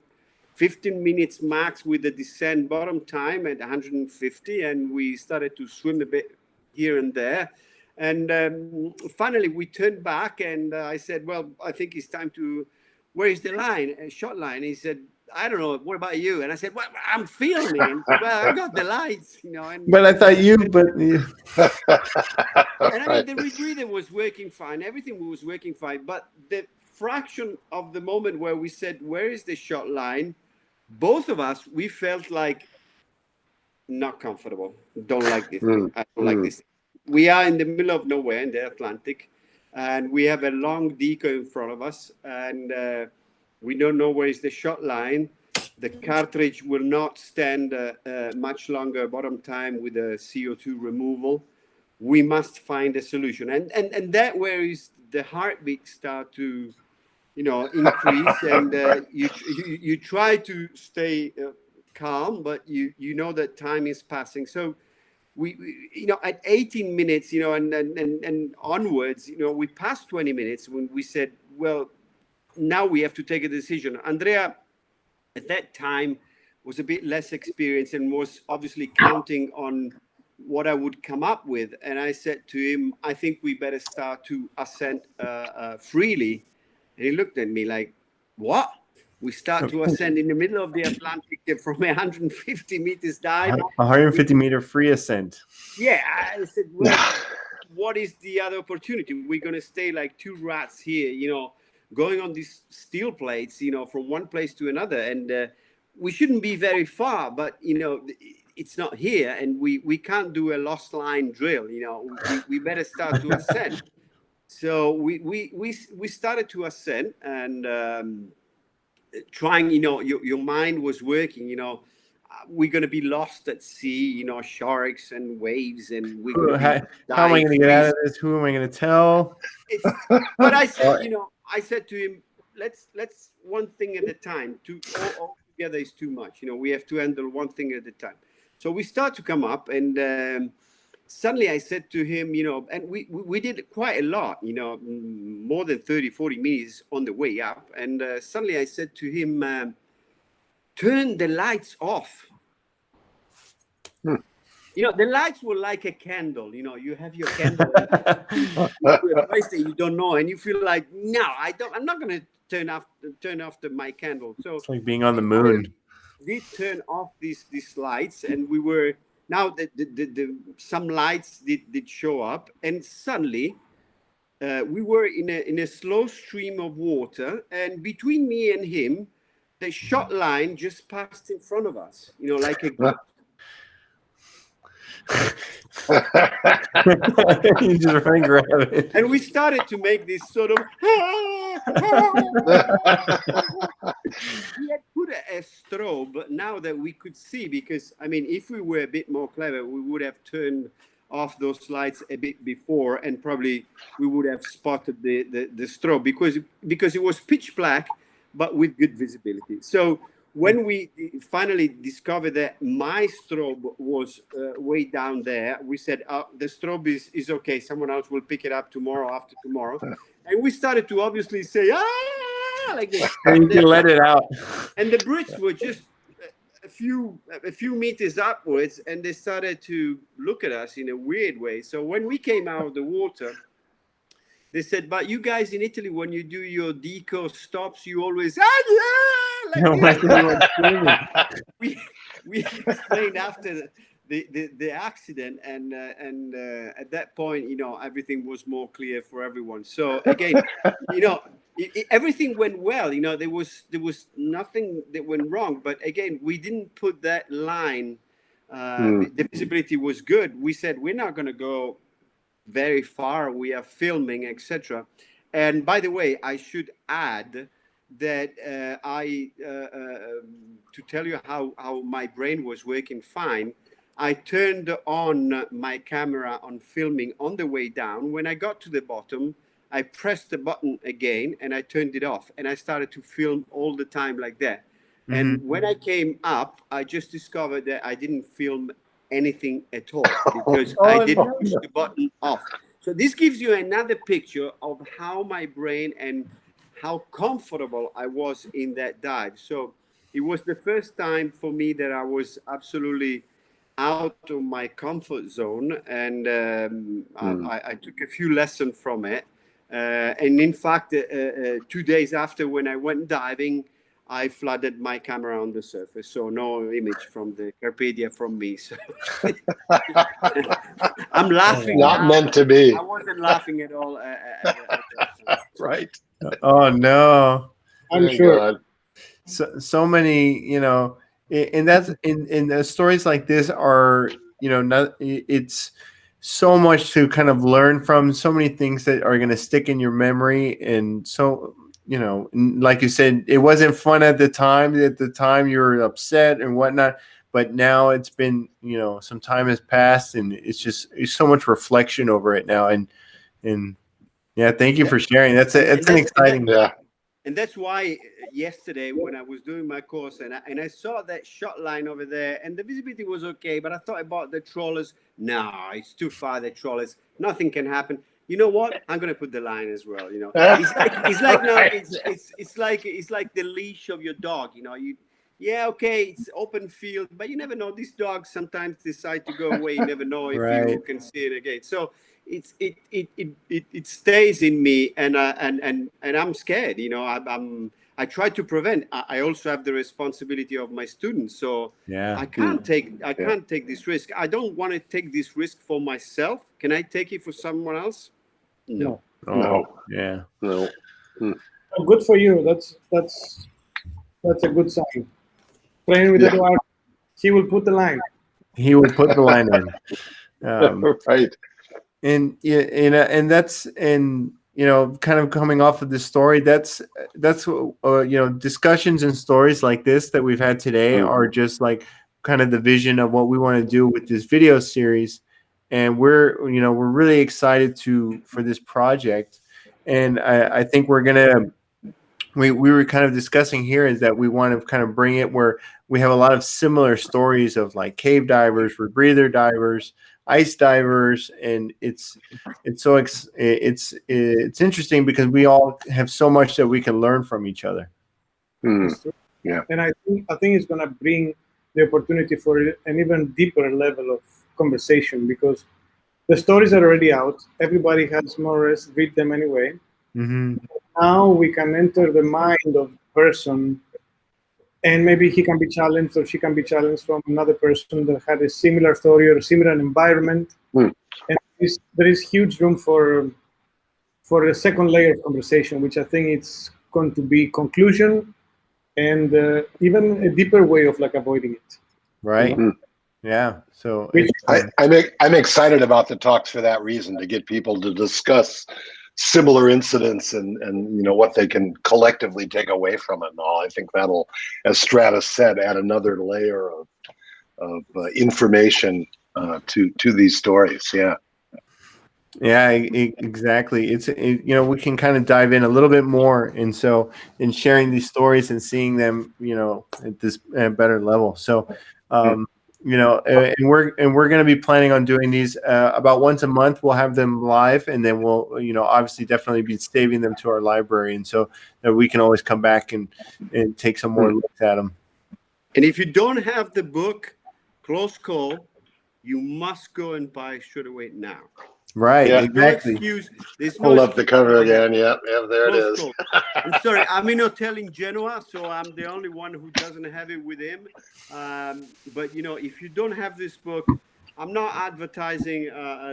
15 minutes max with the descent bottom time at 150, and we started to swim a bit here and there. And finally, we turned back, and I said, well, I think it's time to, where is the line, shot line? He said, I don't know. What about you? And I said, well, I'm filming. And, well, I got the lights, And, but I thought you, but. And I mean, the rebreather was working fine. Everything was working fine. But the fraction of the moment where we said, where is the shot line? Both of us, we felt like not comfortable. Don't like this. I don't like this. We are in the middle of nowhere in the Atlantic, and we have a long decoy in front of us, and we don't know where is the shot line. The cartridge will not stand much longer bottom time with the CO2 removal. We must find a solution. And that where is the heartbeat start to, increase. And you try to stay calm, but you know that time is passing. So we at 18 minutes, and onwards, we passed 20 minutes when we said, well, now we have to take a decision. Andrea, at that time, was a bit less experienced and was obviously counting on what I would come up with. And I said to him, I think we better start to ascend freely. And he looked at me like, what? We start to ascend in the middle of the Atlantic from 150 meters dive. 150 meter free ascent. Yeah, I said, well, what is the other opportunity? We're going to stay like two rats here, going on these steel plates, from one place to another. And we shouldn't be very far, but, it's not here. And we can't do a lost line drill, we better start to ascend. So we started to ascend, and trying, your mind was working, we're going to be lost at sea, sharks and waves, and we're going to how am I going to get out of this? Who am I going to tell? But I said, I said to him, let's one thing at a time. All together is too much. We have to handle one thing at a time. So we start to come up, and suddenly I said to him, and we did quite a lot, more than 30, 40 minutes on the way up. And suddenly I said to him, turn the lights off. The lights were like a candle. You have your candle to a place that you don't know, and you feel like, no, I'm not going to turn off my candle. So it's like being on the moon. We turned off these lights, and we were now some lights did show up, and suddenly we were in a slow stream of water, and between me and him, the shot line just passed in front of us, like a You just run and grab it. and we started to make this sort of we had put a strobe now that we could see, because I mean, if we were a bit more clever, we would have turned off those lights a bit before, and probably we would have spotted the strobe, because it was pitch black but with good visibility. So when we finally discovered that my strobe was way down there, we said, the strobe is okay. Someone else will pick it up tomorrow, after tomorrow. And we started to obviously say, like this. And you can let it out. And the Brits were just a few meters upwards, and they started to look at us in a weird way. So when we came out of the water, they said, but you guys in Italy, when you do your deco stops, you always, like we explained after the accident, and at that point, everything was more clear for everyone. So again, everything went well. There was nothing that went wrong. But again, we didn't put that line. The visibility was good. We said we're not going to go very far. We are filming, etc. And by the way, I should add that to tell you how my brain was working fine, I turned on my camera on filming on the way down. When I got to the bottom, I pressed the button again and I turned it off, and I started to film all the time like that. Mm-hmm. And when I came up, I just discovered that I didn't film anything at all, because I didn't push the button off. So this gives you another picture of how my brain and how comfortable I was in that dive. So it was the first time for me that I was absolutely out of my comfort zone, and I took a few lessons from it. And in fact, 2 days after, when I went diving, I flooded my camera on the surface, so no image from the Carpathia from me. So I'm laughing. Not now. Meant to be. I wasn't laughing at all. Right. Oh no! I'm sure. So many, and that's in stories like this are, it's so much to kind of learn from. So many things that are going to stick in your memory, and so. Like you said, it wasn't fun at the time. At the time, you were upset and whatnot. But now it's been, some time has passed, and it's so much reflection over it now. And yeah, thank you for sharing. It's an exciting. And that's why yesterday when I was doing my course and I saw that shot line over there, and the visibility was okay, but I thought about the trawlers. No, it's too far. The trawlers, nothing can happen. You know what? I'm gonna put the line as well. It's like the leash of your dog. It's open field, but you never know. These dogs sometimes decide to go away. You never know if you can see it again. So it stays in me, and I'm scared. I try to prevent. I also have the responsibility of my students, so I can't take this risk. I don't want to take this risk for myself. Can I take it for someone else? No. Yeah. No. Well, good for you. That's a good sign. Playing with Edoardo, he will put the line. He will put the line in. Right. And that's kind of coming off of this story. That's discussions and stories like this that we've had today are just like kind of the vision of what we want to do with this video series. And we're really excited for this project. And I think we were kind of discussing here is that we want to kind of bring it where we have a lot of similar stories of like cave divers, rebreather divers, ice divers, and it's interesting because we all have so much that we can learn from each other. Yeah, and I think it's going to bring the opportunity for an even deeper level of conversation, because the stories are already out. Everybody has more or less read them anyway. Mm-hmm. now we can enter the mind of the person, and maybe he can be challenged or she can be challenged from another person that had a similar story or a similar environment. And there is huge room for a second layer of conversation, which I think it's going to be conclusion and even a deeper way of like avoiding it. Right. Yeah. So I'm excited about the talks for that reason, to get people to discuss similar incidents and what they can collectively take away from it and all. I think that'll, as Stratus said, add another layer of information to these stories. Yeah, exactly. It's we can kind of dive in a little bit more, and so in sharing these stories and seeing them, at this better level. So, and we're going to be planning on doing these about once a month. We'll have them live, and then we'll, obviously definitely be saving them to our library, and so that we can always come back and take some more looks at them. And if you don't have the book, close call, you must go and buy straight away now. Right, yeah. Exactly. No excuse. There's no Hold up excuse. the cover again. Yeah, there Close it is. call. I'm sorry, I'm in hotel in Genoa, so I'm the only one who doesn't have it with him. But if you don't have this book, I'm not advertising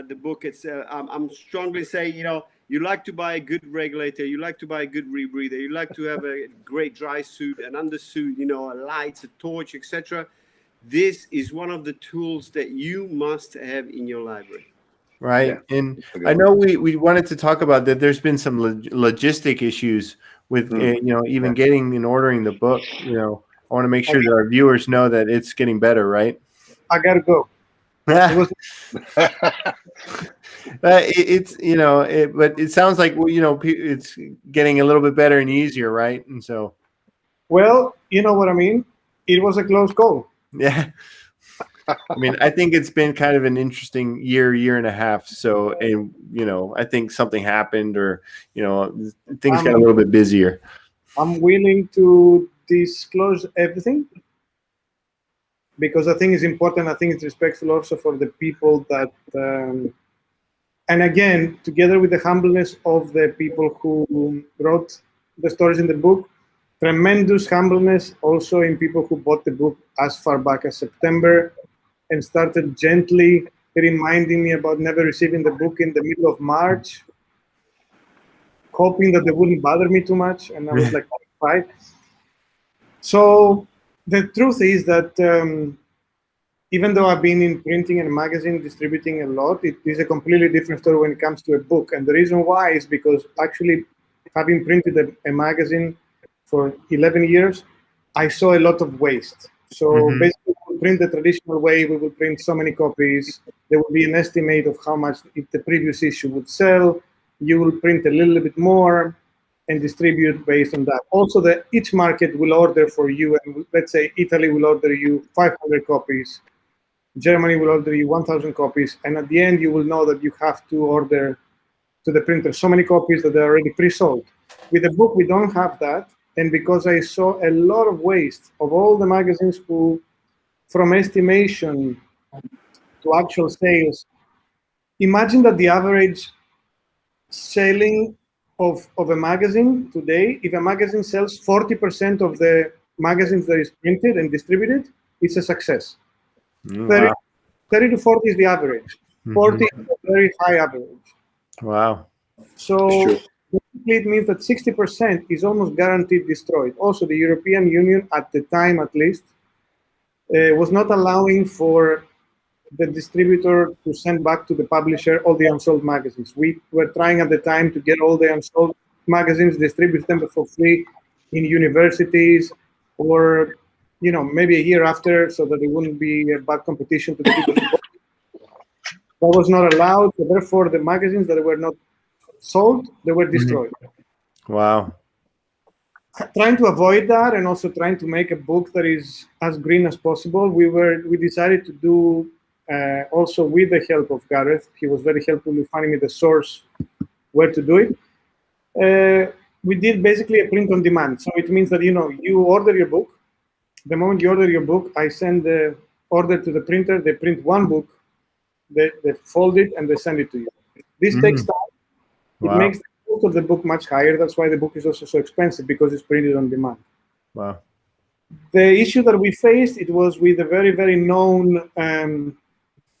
the book. It's I'm strongly saying, you like to buy a good regulator, you like to buy a good rebreather, you like to have a great dry suit, an undersuit, a lights, a torch, etc. This is one of the tools that you must have in your library. Right. Yeah. And I know we wanted to talk about that. There's been some logistic issues with, even getting and ordering the book. I want to make sure that our viewers know that it's getting better, right? I got to go. But it sounds like, it's getting a little bit better and easier, right? And so. Well, you know what I mean? It was a close call. Yeah. I mean, I think it's been kind of an interesting year and a half. So, and I think something happened, or things got a little bit busier. I'm willing to disclose everything because I think it's important. I think it's respectful also for the people that, and again, together with the humbleness of the people who wrote the stories in the book, tremendous humbleness also in people who bought the book as far back as September and started gently reminding me about never receiving the book in the middle of March, hoping that they wouldn't bother me too much. And I was like, right. So the truth is that even though I've been in printing and magazine distributing a lot, it is a completely different story when it comes to a book. And the reason why is because actually having printed a magazine for 11 years, I saw a lot of waste. So basically, we print the traditional way. We will print so many copies. There will be an estimate of how much the previous issue would sell. You will print a little bit more and distribute based on that. Also, each market will order for you. And let's say Italy will order you 500 copies. Germany will order you 1,000 copies. And at the end, you will know that you have to order to the printer so many copies that they're already pre-sold. With the book, we don't have that. And because I saw a lot of waste of all the magazines who, from estimation to actual sales, imagine that the average selling of a magazine today, if a magazine sells 40% of the magazines that is printed and distributed, it's a success. 30 to 40 is the average. 40 is a very high average. Wow. So it means that 60% is almost guaranteed destroyed. Also, the European Union, at the time at least, was not allowing for the distributor to send back to the publisher all the unsold magazines. We were trying at the time to get all the unsold magazines, distribute them for free in universities, or maybe a year after, so that it wouldn't be a bad competition to the people who bought it. That was not allowed. So therefore, the magazines that were not sold, they were destroyed. Wow. Trying to avoid that and also trying to make a book that is as green as possible, we decided to do also with the help of Gareth. He was very helpful in finding me the source where to do it. We did basically a print on demand. So it means that you order your book. The moment you order your book, I send the order to the printer. They print one book, they fold it, and they send it to you. This takes time. It makes the cost of the book much higher. That's why the book is also so expensive, because it's printed on demand. Wow. The issue that we faced, it was with a very, very known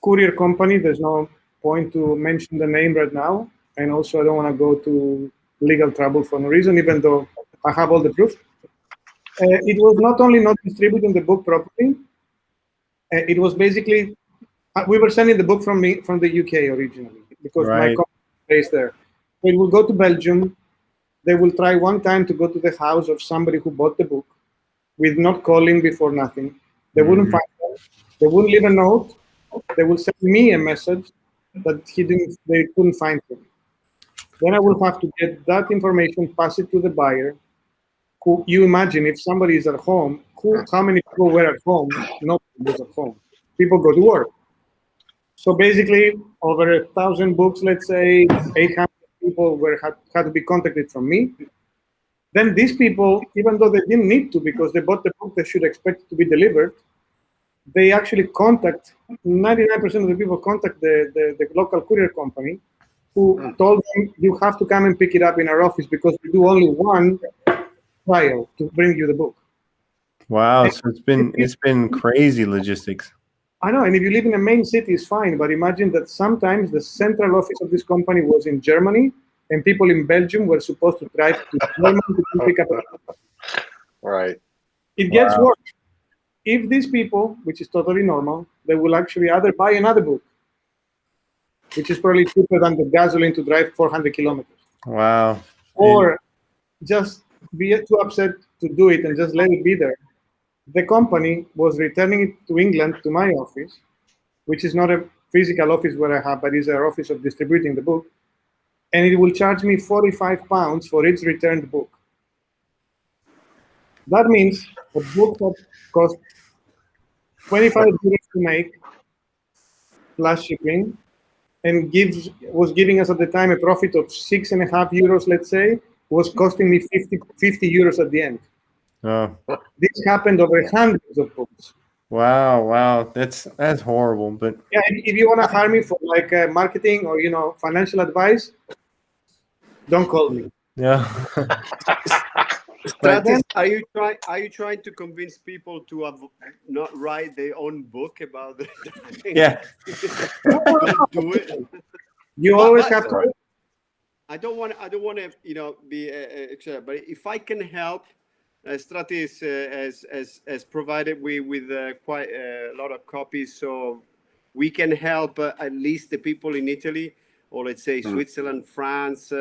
courier company. There's no point to mention the name right now. And also, I don't want to go to legal trouble for no reason, even though I have all the proof. It was not only not distributing the book properly, it was basically, we were sending the book from the UK originally, because my company is based there. So it will go to Belgium. They will try one time to go to the house of somebody who bought the book, with not calling before nothing. They wouldn't find them. They wouldn't leave a note. They will send me a message that they couldn't find him. Then I will have to get that information, pass it to the buyer. Who, you imagine, if somebody is at home, how many people were at home? Nobody was at home. People go to work. So basically, over 1,000 books, let's say 800 people had to be contacted from me. Then these people, even though they didn't need to, because they bought the book, they should expect it to be delivered. They actually 99% of the people contact the local courier company, who told them, you have to come and pick it up in our office, because we do only one trial to bring you the book. Wow, so it's been crazy logistics. I know, and if you live in a main city, it's fine, but imagine that sometimes the central office of this company was in Germany, and people in Belgium were supposed to drive to Germany to pick up a book. Right. It gets worse. If these people, which is totally normal, they will actually either buy another book, which is probably cheaper than the gasoline to drive 400 kilometers. Wow. Or just be too upset to do it and just let it be there. The company was returning it to England, to my office, which is not a physical office where I have, but is our office of distributing the book. And it will charge me £45 for each returned book. That means a book that cost 25 euros to make, plus shipping, and was giving us at the time a profit of 6.5 euros, let's say, was costing me 50 euros at the end. Oh. This happened over hundreds of books. Wow, that's horrible. But yeah, if you want to hire me for like marketing or financial advice, don't call me. Yeah. Stratis, are you trying to convince people to not write their own book about it? Yeah. Don't do it. You always have to. I don't want to, be but if I can help, Stratis has provided me with quite a lot of copies, so we can help at least the people in Italy, or let's say Switzerland, France.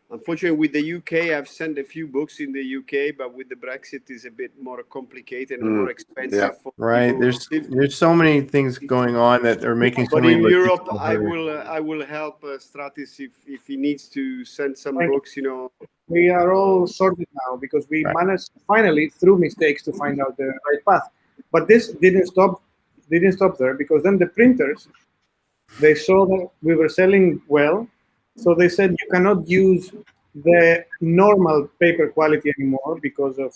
Unfortunately, with the UK, I've sent a few books in the UK, but with the Brexit, it's a bit more complicated and more expensive. Yeah. For Right. people. There's so many things going on that are making so But many. in Europe, I will help Stratis if he needs to send some books. We are all sorted now because we managed finally, through mistakes, to find out the right path. But this didn't stop there, because then the printers, they saw that we were selling well. So they said you cannot use the normal paper quality anymore because of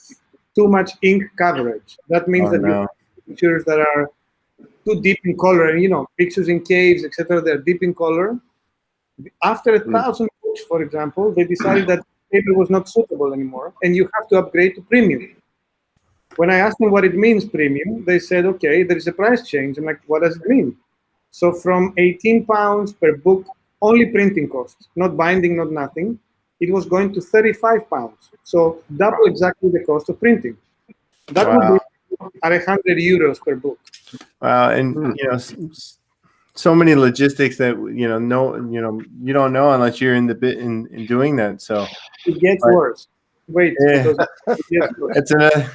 too much ink coverage. That means that you have pictures that are too deep in color, and pictures in caves, etc. They're deep in color. After 1,000 books, for example, they decided that paper was not suitable anymore, and you have to upgrade to premium. When I asked them what it means, premium, they said, okay, there is a price change. I'm like, what does it mean? So from £18 per book, only printing costs, not binding, not nothing, it was going to £35. So double exactly the cost of printing. That would be at 100 euros per book. Wow, and so many logistics that you don't know unless you're in the bit in doing that. So it gets worse. Wait, because it gets worse. It's another.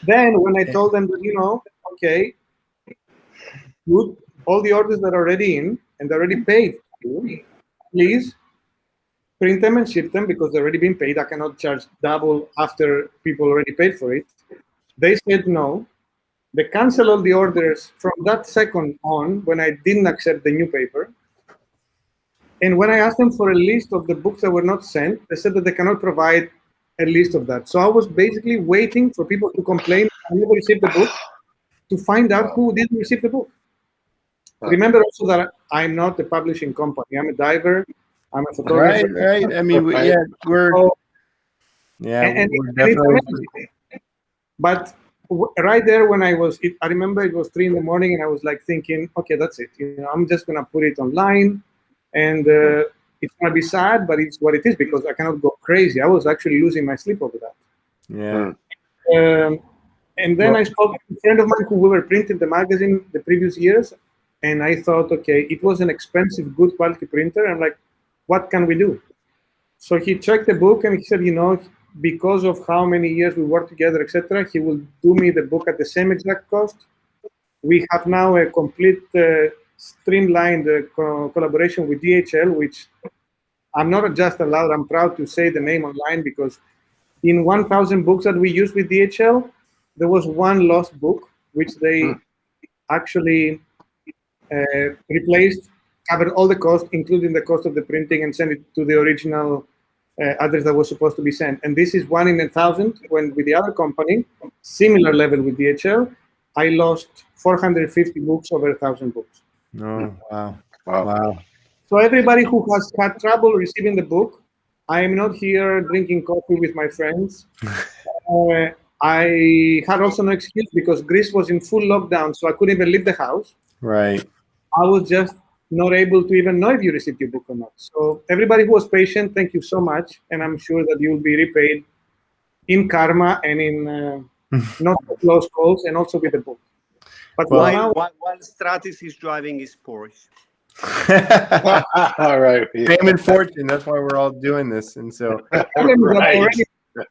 Then when I told them that okay, good, all the orders that are already in and they're already paid, please print them and ship them because they've already been paid. I cannot charge double after people already paid for it. They said no. They canceled all the orders from that second on when I didn't accept the new paper. And when I asked them for a list of the books that were not sent, they said that they cannot provide a list of that. So I was basically waiting for people to complain I never received the book to find out who didn't receive the book. Remember also that I'm not a publishing company. I'm a diver. I'm a photographer. Right. I mean, Right. yeah, we're So, we're it's definitely. amazing. But right there when I remember it was 3 in the morning, and I was like thinking, okay, that's it. I'm just gonna put it online, and it's gonna be sad, but it's what it is because I cannot go crazy. I was actually losing my sleep over that. Yeah. And then I spoke to a friend of mine who we were printing the magazine the previous years, and I thought, okay, it was an expensive, good quality printer. I'm like, what can we do? So he checked the book and he said, because of how many years we worked together, etc., he will do me the book at the same exact cost. We have now a complete streamlined collaboration with DHL, which I'm not just allowed, I'm proud to say the name online because in 1,000 books that we used with DHL, there was one lost book, which they actually replaced, covered all the cost, including the cost of the printing, and sent it to the original address that was supposed to be sent. And this is 1 in 1,000, when with the other company, similar level with DHL, I lost 450 books over 1,000 books. Oh, wow. Wow. So everybody who has had trouble receiving the book, I am not here drinking coffee with my friends. I had also no excuse because Greece was in full lockdown, so I couldn't even leave the house. Right. I was just not able to even know if you received your book or not. So everybody who was patient, thank you so much, and I'm sure that you'll be repaid in karma and in not close calls, and also with the book. But while Stratis is driving his Porsche. All right. Fame and fortune. That's why we're all doing this. And so Right.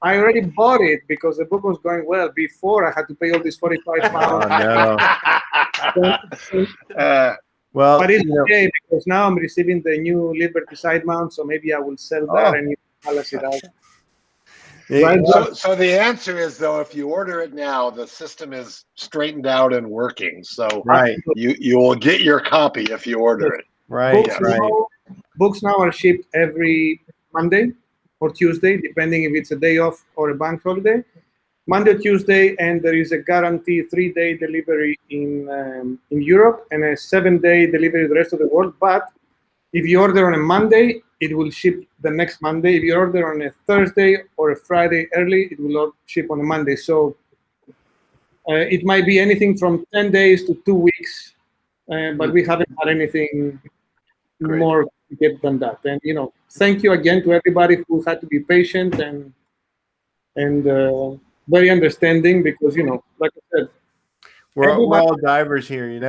I already bought it because the book was going well before I had to pay all these 45 pounds. No. Well, but it's okay because now I'm receiving the new Liberty side mount, so maybe I will sell that and balance it out. So the answer is, though, if you order it now, the system is straightened out and working. So you will get your copy if you order it. Right. Books now are shipped every Monday or Tuesday, depending if it's a day off or a bank holiday. Monday or Tuesday, and there is a guaranteed 3-day delivery in Europe and a 7-day delivery the rest of the world. But if you order on a Monday, it will ship the next Monday. If you order on a Thursday or a Friday early, it will ship on a Monday. So it might be anything from 10 days to 2 weeks, but we haven't had anything more complicated than that. And thank you again to everybody who had to be patient and very understanding because like I said, we're all divers here,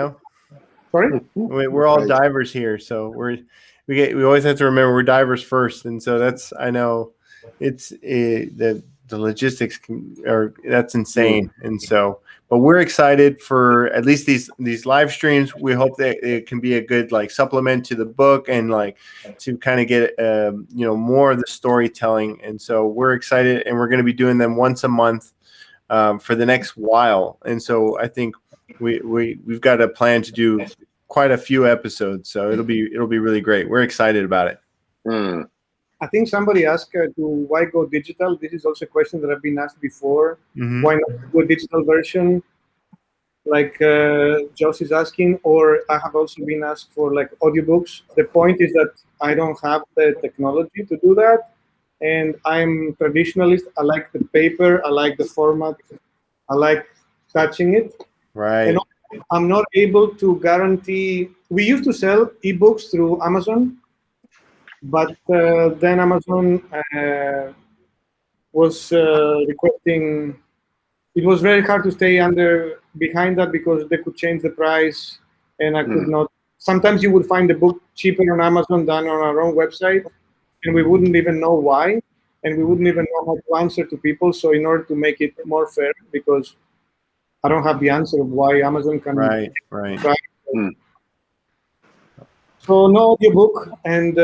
Sorry, we're all divers here, so we always have to remember we're divers first, and so that's I know it's the logistics that's insane, and so but we're excited for at least these live streams. We hope that it can be a good supplement to the book and to kind of get more of the storytelling, and so we're excited, and we're going to be doing them once a month for the next while, and so I think we've got a plan to do quite a few episodes, so it'll be really great. We're excited about it. I think somebody asked why go digital. This is also a question that I've been asked before. Why not do a digital version, like Josh is asking, or I have also been asked for audiobooks. The point is that I don't have the technology to do that, and I'm traditionalist. I like the paper, I like the format, I like touching it. Right. And I'm not able to guarantee. We used to sell ebooks through Amazon, but then Amazon was requesting. It was very hard to stay behind that because they could change the price, and I could not. Sometimes you would find the book cheaper on Amazon than on our own website, and we wouldn't even know why, and we wouldn't even know how to answer to people. So in order to make it more fair, because I don't have the answer of why Amazon can. Right. So no audiobook and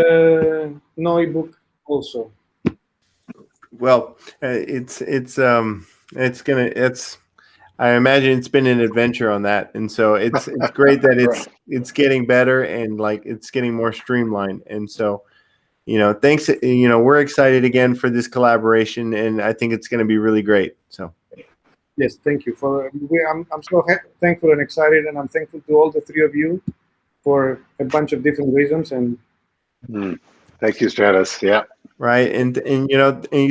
no ebook also. Well, I imagine it's been an adventure on that, and so it's great that it's getting better and it's getting more streamlined, and so thanks. We're excited again for this collaboration, and I think it's going to be really great. So. Yes, thank you. I'm so thankful and excited, and I'm thankful to all the three of you for a bunch of different reasons. And Thank you, Stratus. Yeah. Right. And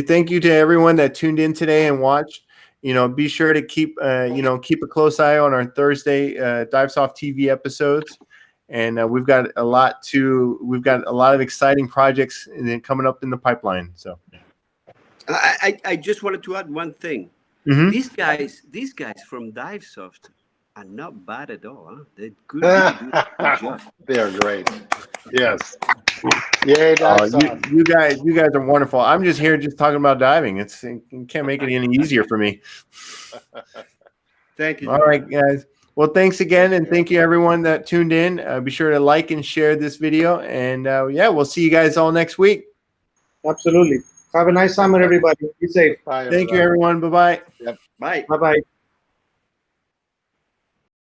thank you to everyone that tuned in today and watched. Be sure to keep a close eye on our Thursday Divesoft TV episodes. And we've got a lot of exciting projects coming up in the pipeline. So I just wanted to add one thing. Mhm. These guys from Divesoft are not bad at all. Huh? They could really do a good job. They are great. Yes. Yay, Divesoft. You guys are wonderful. I'm just here talking about diving. You can't make it any easier for me. Thank you. All right, guys. Well, thanks again, and thank you everyone that tuned in. Be sure to like and share this video, and we'll see you guys all next week. Absolutely. Have a nice summer, everybody. Be safe. Bye, Thank you, everyone. Bye-bye. Bye. Bye-bye.